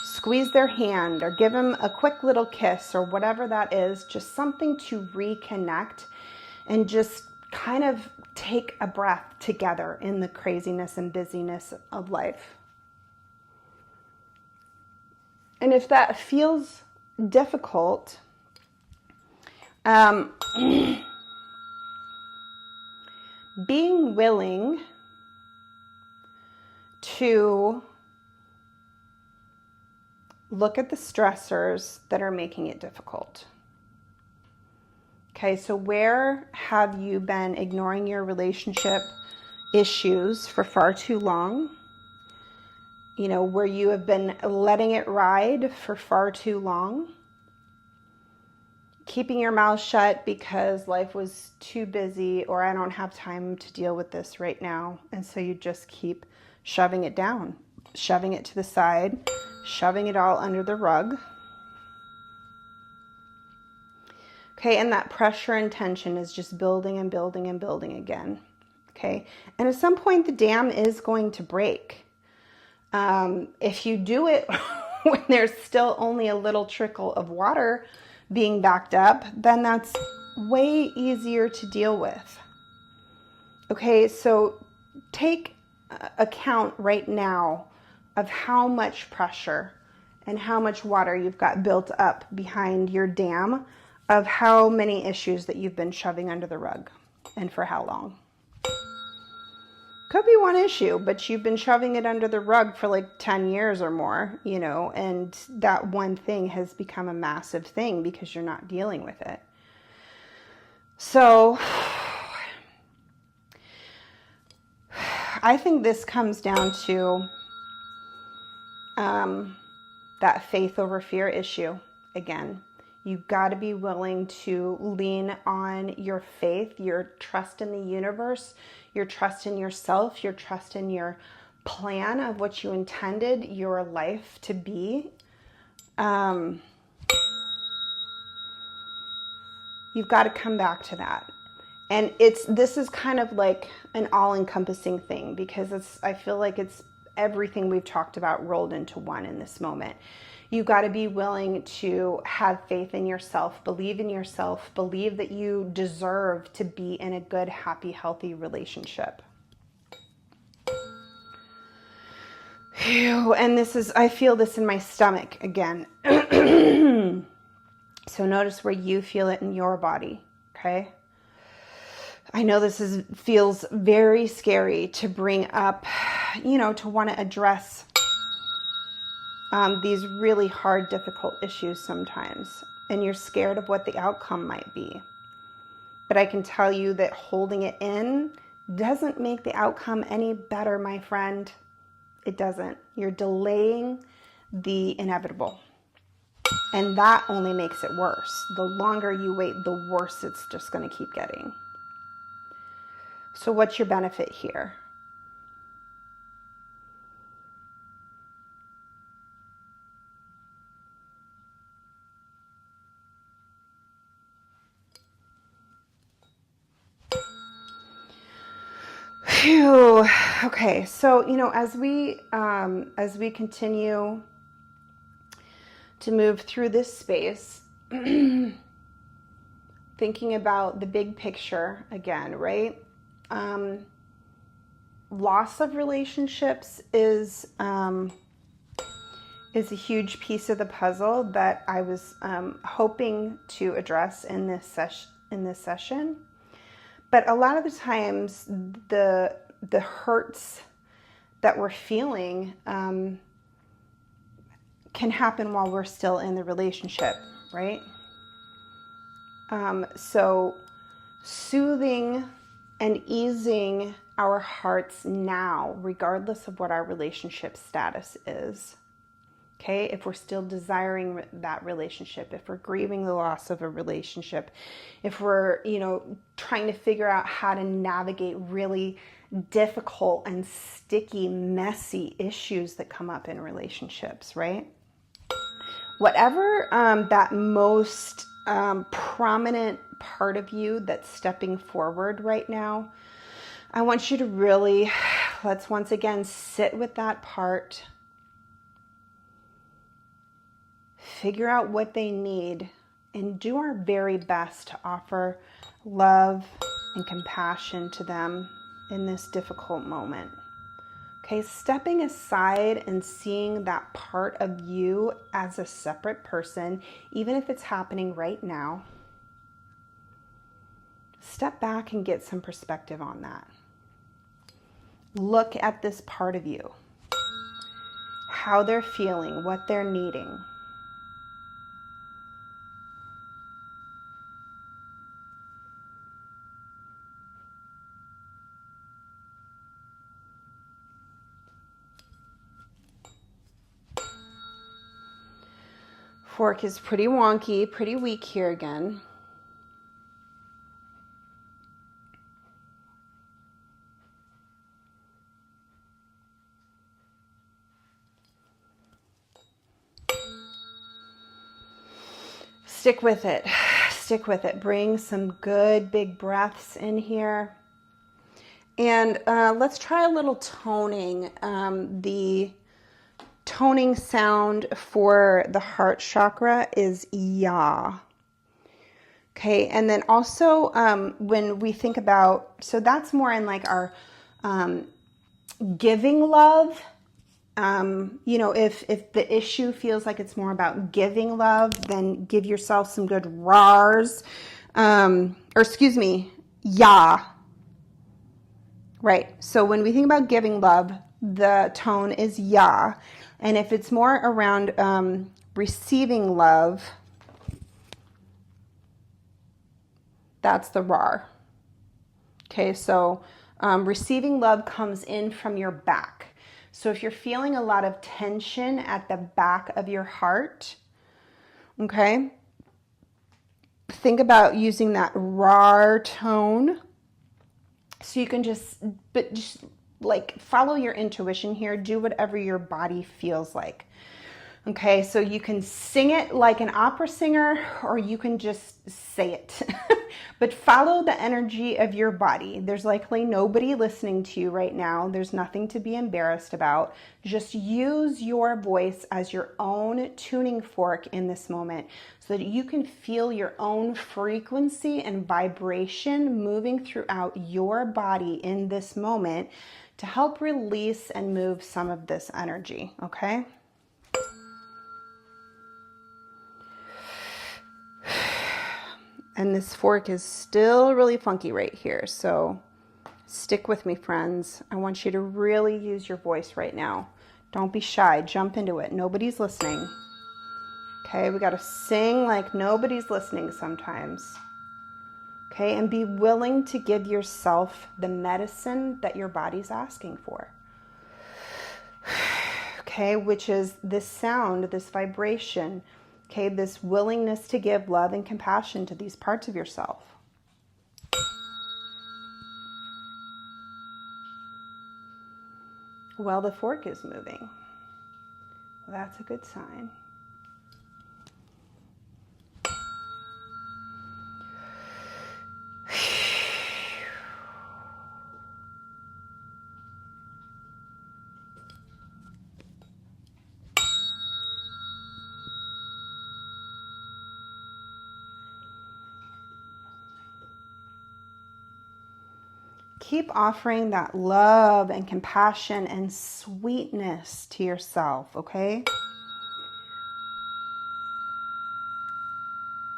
squeeze their hand or give them a quick little kiss or whatever that is, just something to reconnect and just kind of take a breath together in the craziness and busyness of life. And if that feels difficult, being willing to look at the stressors that are making it difficult. Okay, so where have you been ignoring your relationship, issues for far too long, you know, where you have been letting it ride for far too long, keeping your mouth shut because life was too busy, or I don't have time to deal with this right now. And so you just keep shoving it down, shoving it to the side, shoving it all under the rug. Okay, and that pressure and tension is just building and building and building again. Okay, and at some point the dam is going to break. If you do it when there's still only a little trickle of water being backed up, then that's way easier to deal with. Okay, so take account right now of how much pressure and how much water you've got built up behind your dam of how many issues that you've been shoving under the rug and for how long. Could be one issue, but you've been shoving it under the rug for like 10 years or more, you know, and that one thing has become a massive thing because you're not dealing with it. So I think this comes down to that faith over fear issue again. You've got to be willing to lean on your faith, your trust in the universe, your trust in yourself, your trust in your plan of what you intended your life to be. You've got to come back to that. And this is kind of like an all-encompassing thing, because I feel like it's everything we've talked about rolled into one in this moment. You've got to be willing to have faith in yourself, believe in yourself, believe that you deserve to be in a good, happy, healthy relationship. Phew, and I feel this in my stomach again. So notice where you feel it in your body, okay? I know this feels very scary to bring up, you know, to want to address these really hard, difficult issues sometimes, and you're scared of what the outcome might be. But I can tell you that holding it in doesn't make the outcome any better, my friend. It doesn't. You're delaying the inevitable. And that only makes it worse. The longer you wait, the worse it's just going to keep getting. So what's your benefit here? Phew. Okay, so you know, as we continue to move through this space, thinking about the big picture again, right? Loss of relationships is a huge piece of the puzzle that I was hoping to address in this session. But a lot of the times, the hurts that we're feeling can happen while we're still in the relationship, right? So soothing and easing our hearts now, regardless of what our relationship status is. Okay, if we're still desiring that relationship, if we're grieving the loss of a relationship, if we're, you know, trying to figure out how to navigate really difficult and sticky, messy issues that come up in relationships, right? Whatever that most prominent part of you that's stepping forward right now, I want you to really, let's once again sit with that part. Figure out what they need and do our very best to offer love and compassion to them in this difficult moment. Okay, stepping aside and seeing that part of you as a separate person, even if it's happening right now. Step back and get some perspective on that. Look at this part of you, how they're feeling, what they're needing. Fork is pretty wonky, pretty weak here again. Stick with it. Stick with it. Bring some good big breaths in here. And let's try a little toning. The toning sound for the heart chakra is ya. Okay, and then also when we think about, so that's more in like our giving love. You know, if the issue feels like it's more about giving love, then give yourself some good rars, ya. Right. So when we think about giving love, the tone is ya. And if it's more around receiving love, that's the rar. Okay, so receiving love comes in from your back. So if you're feeling a lot of tension at the back of your heart, okay, think about using that rar tone. So you can just like follow your intuition here. Do whatever your body feels like. Okay, so you can sing it like an opera singer, or you can just say it. But follow the energy of your body. There's likely nobody listening to you right now. There's nothing to be embarrassed about. Just use your voice as your own tuning fork in this moment so that you can feel your own frequency and vibration moving throughout your body in this moment to help release and move some of this energy, okay? And this fork is still really funky right here. So stick with me, friends. I want you to really use your voice right now. Don't be shy. Jump into it. Nobody's listening. Okay, we got to sing like nobody's listening sometimes. Okay, and be willing to give yourself the medicine that your body's asking for. Okay, which is this sound, this vibration. Okay, this willingness to give love and compassion to these parts of yourself. Well, the fork is moving. Well, that's a good sign. Keep offering that love and compassion and sweetness to yourself, okay?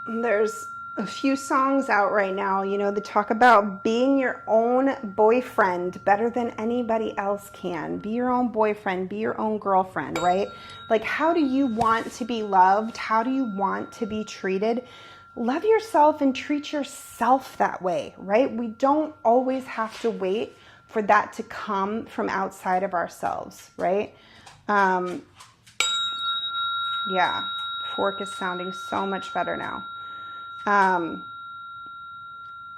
There's a few songs out right now, you know, that talk about being your own boyfriend better than anybody else can. Be your own boyfriend, be your own girlfriend, right? Like, how do you want to be loved? How do you want to be treated? Love yourself and treat yourself that way, right? We don't always have to wait for that to come from outside of ourselves, right? Yeah, fork is sounding so much better now.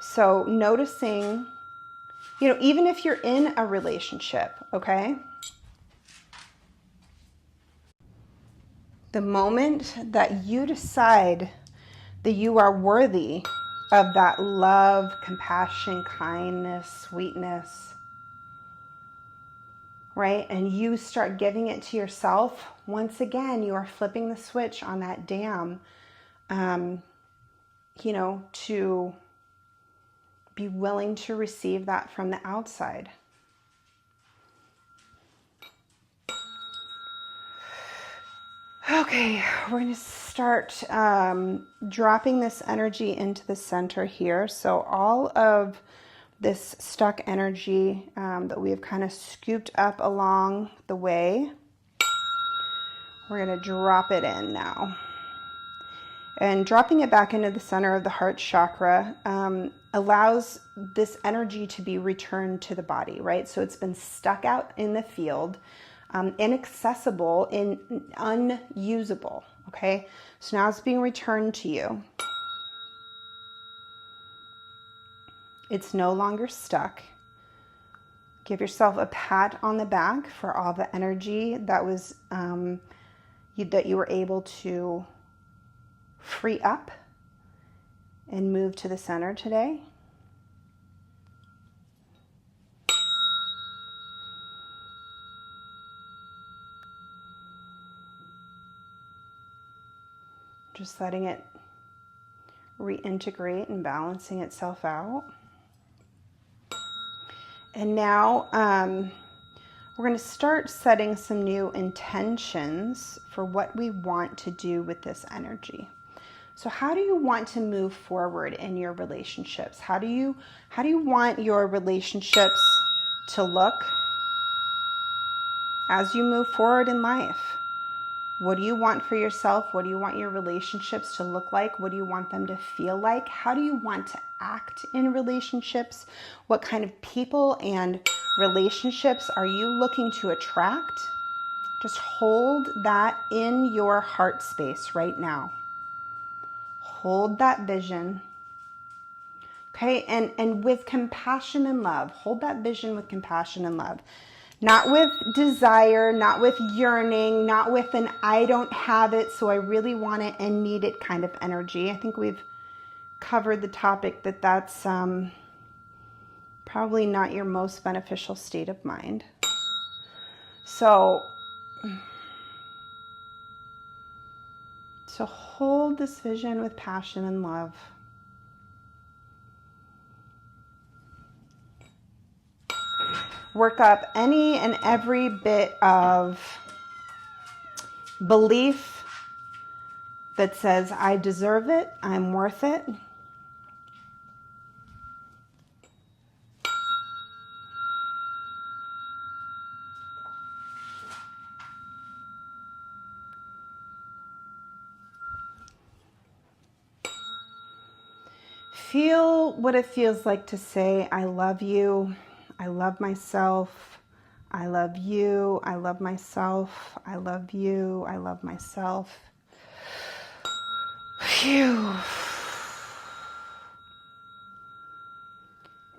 So noticing, you know, even if you're in a relationship, okay? The moment that you decide that you are worthy of that love, compassion, kindness, sweetness, right? And you start giving it to yourself, once again, you are flipping the switch on that dam, you know, to be willing to receive that from the outside. Okay, we're going to start dropping this energy into the center here. So all of this stuck energy that we have kind of scooped up along the way, we're going to drop it in now. And dropping it back into the center of the heart chakra allows this energy to be returned to the body, right? So it's been stuck out in the field, inaccessible, unusable, Okay, so now it's being returned to you. It's no longer stuck. Give yourself a pat on the back for all the energy that was that you were able to free up and move to the center today. Just letting it reintegrate and balancing itself out. And now we're going to start setting some new intentions for what we want to do with this energy. So how do you want to move forward in your relationships? How do you want your relationships to look as you move forward in life? What do you want for yourself? What do you want your relationships to look like? What do you want them to feel like? How do you want to act in relationships? What kind of people and relationships are you looking to attract? Just hold that in your heart space right now. Hold that vision. Okay, and with compassion and love. Hold that vision with compassion and love. Not with desire, not with yearning, not with an I don't have it, so I really want it and need it kind of energy. I think we've covered the topic that that's probably not your most beneficial state of mind. So hold this vision with passion and love. Work up any and every bit of belief that says, I deserve it, I'm worth it. Feel what it feels like to say, I love you, I love myself, I love you, I love myself, I love you, I love myself. Phew.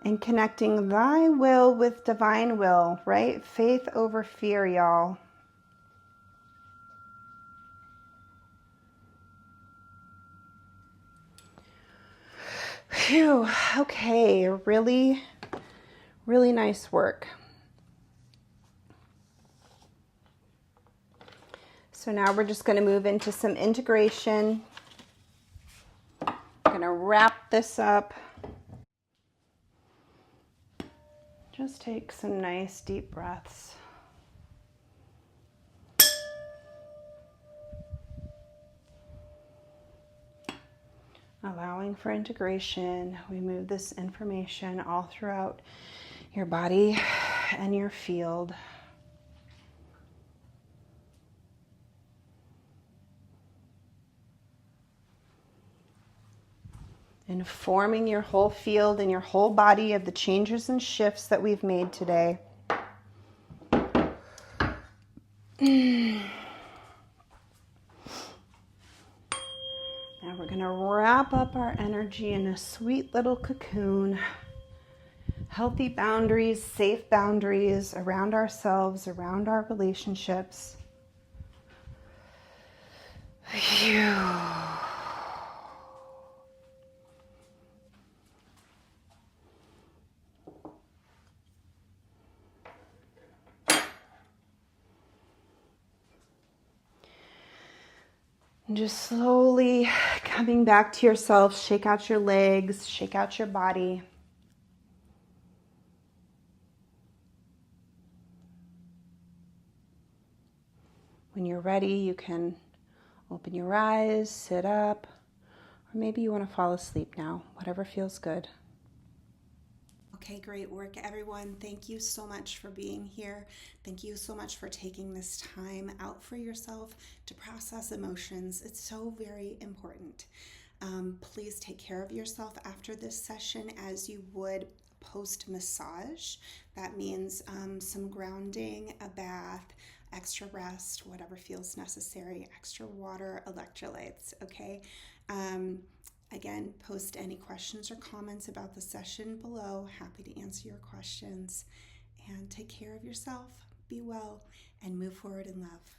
And connecting thy will with divine will, right? Faith over fear, y'all. Phew. Okay, really nice work. So now we're just going to move into some integration. I'm going to wrap this up. Just take some nice deep breaths. Allowing for integration. We move this information all throughout your body and your field. Informing your whole field and your whole body of the changes and shifts that we've made today. Now we're going to wrap up our energy in a sweet little cocoon. Healthy boundaries, safe boundaries around ourselves, around our relationships. Phew. And just slowly coming back to yourself, shake out your legs, shake out your body. When you're ready, you can open your eyes, sit up, or maybe you want to fall asleep now, whatever feels good. Okay, great work, everyone. Thank you so much for being here. Thank you so much for taking this time out for yourself to process emotions. It's so very important. Please take care of yourself after this session as you would post-massage. That means some grounding, a bath, extra rest, whatever feels necessary, extra water, electrolytes, okay? Again, post any questions or comments about the session below. Happy to answer your questions. And take care of yourself, be well, and move forward in love.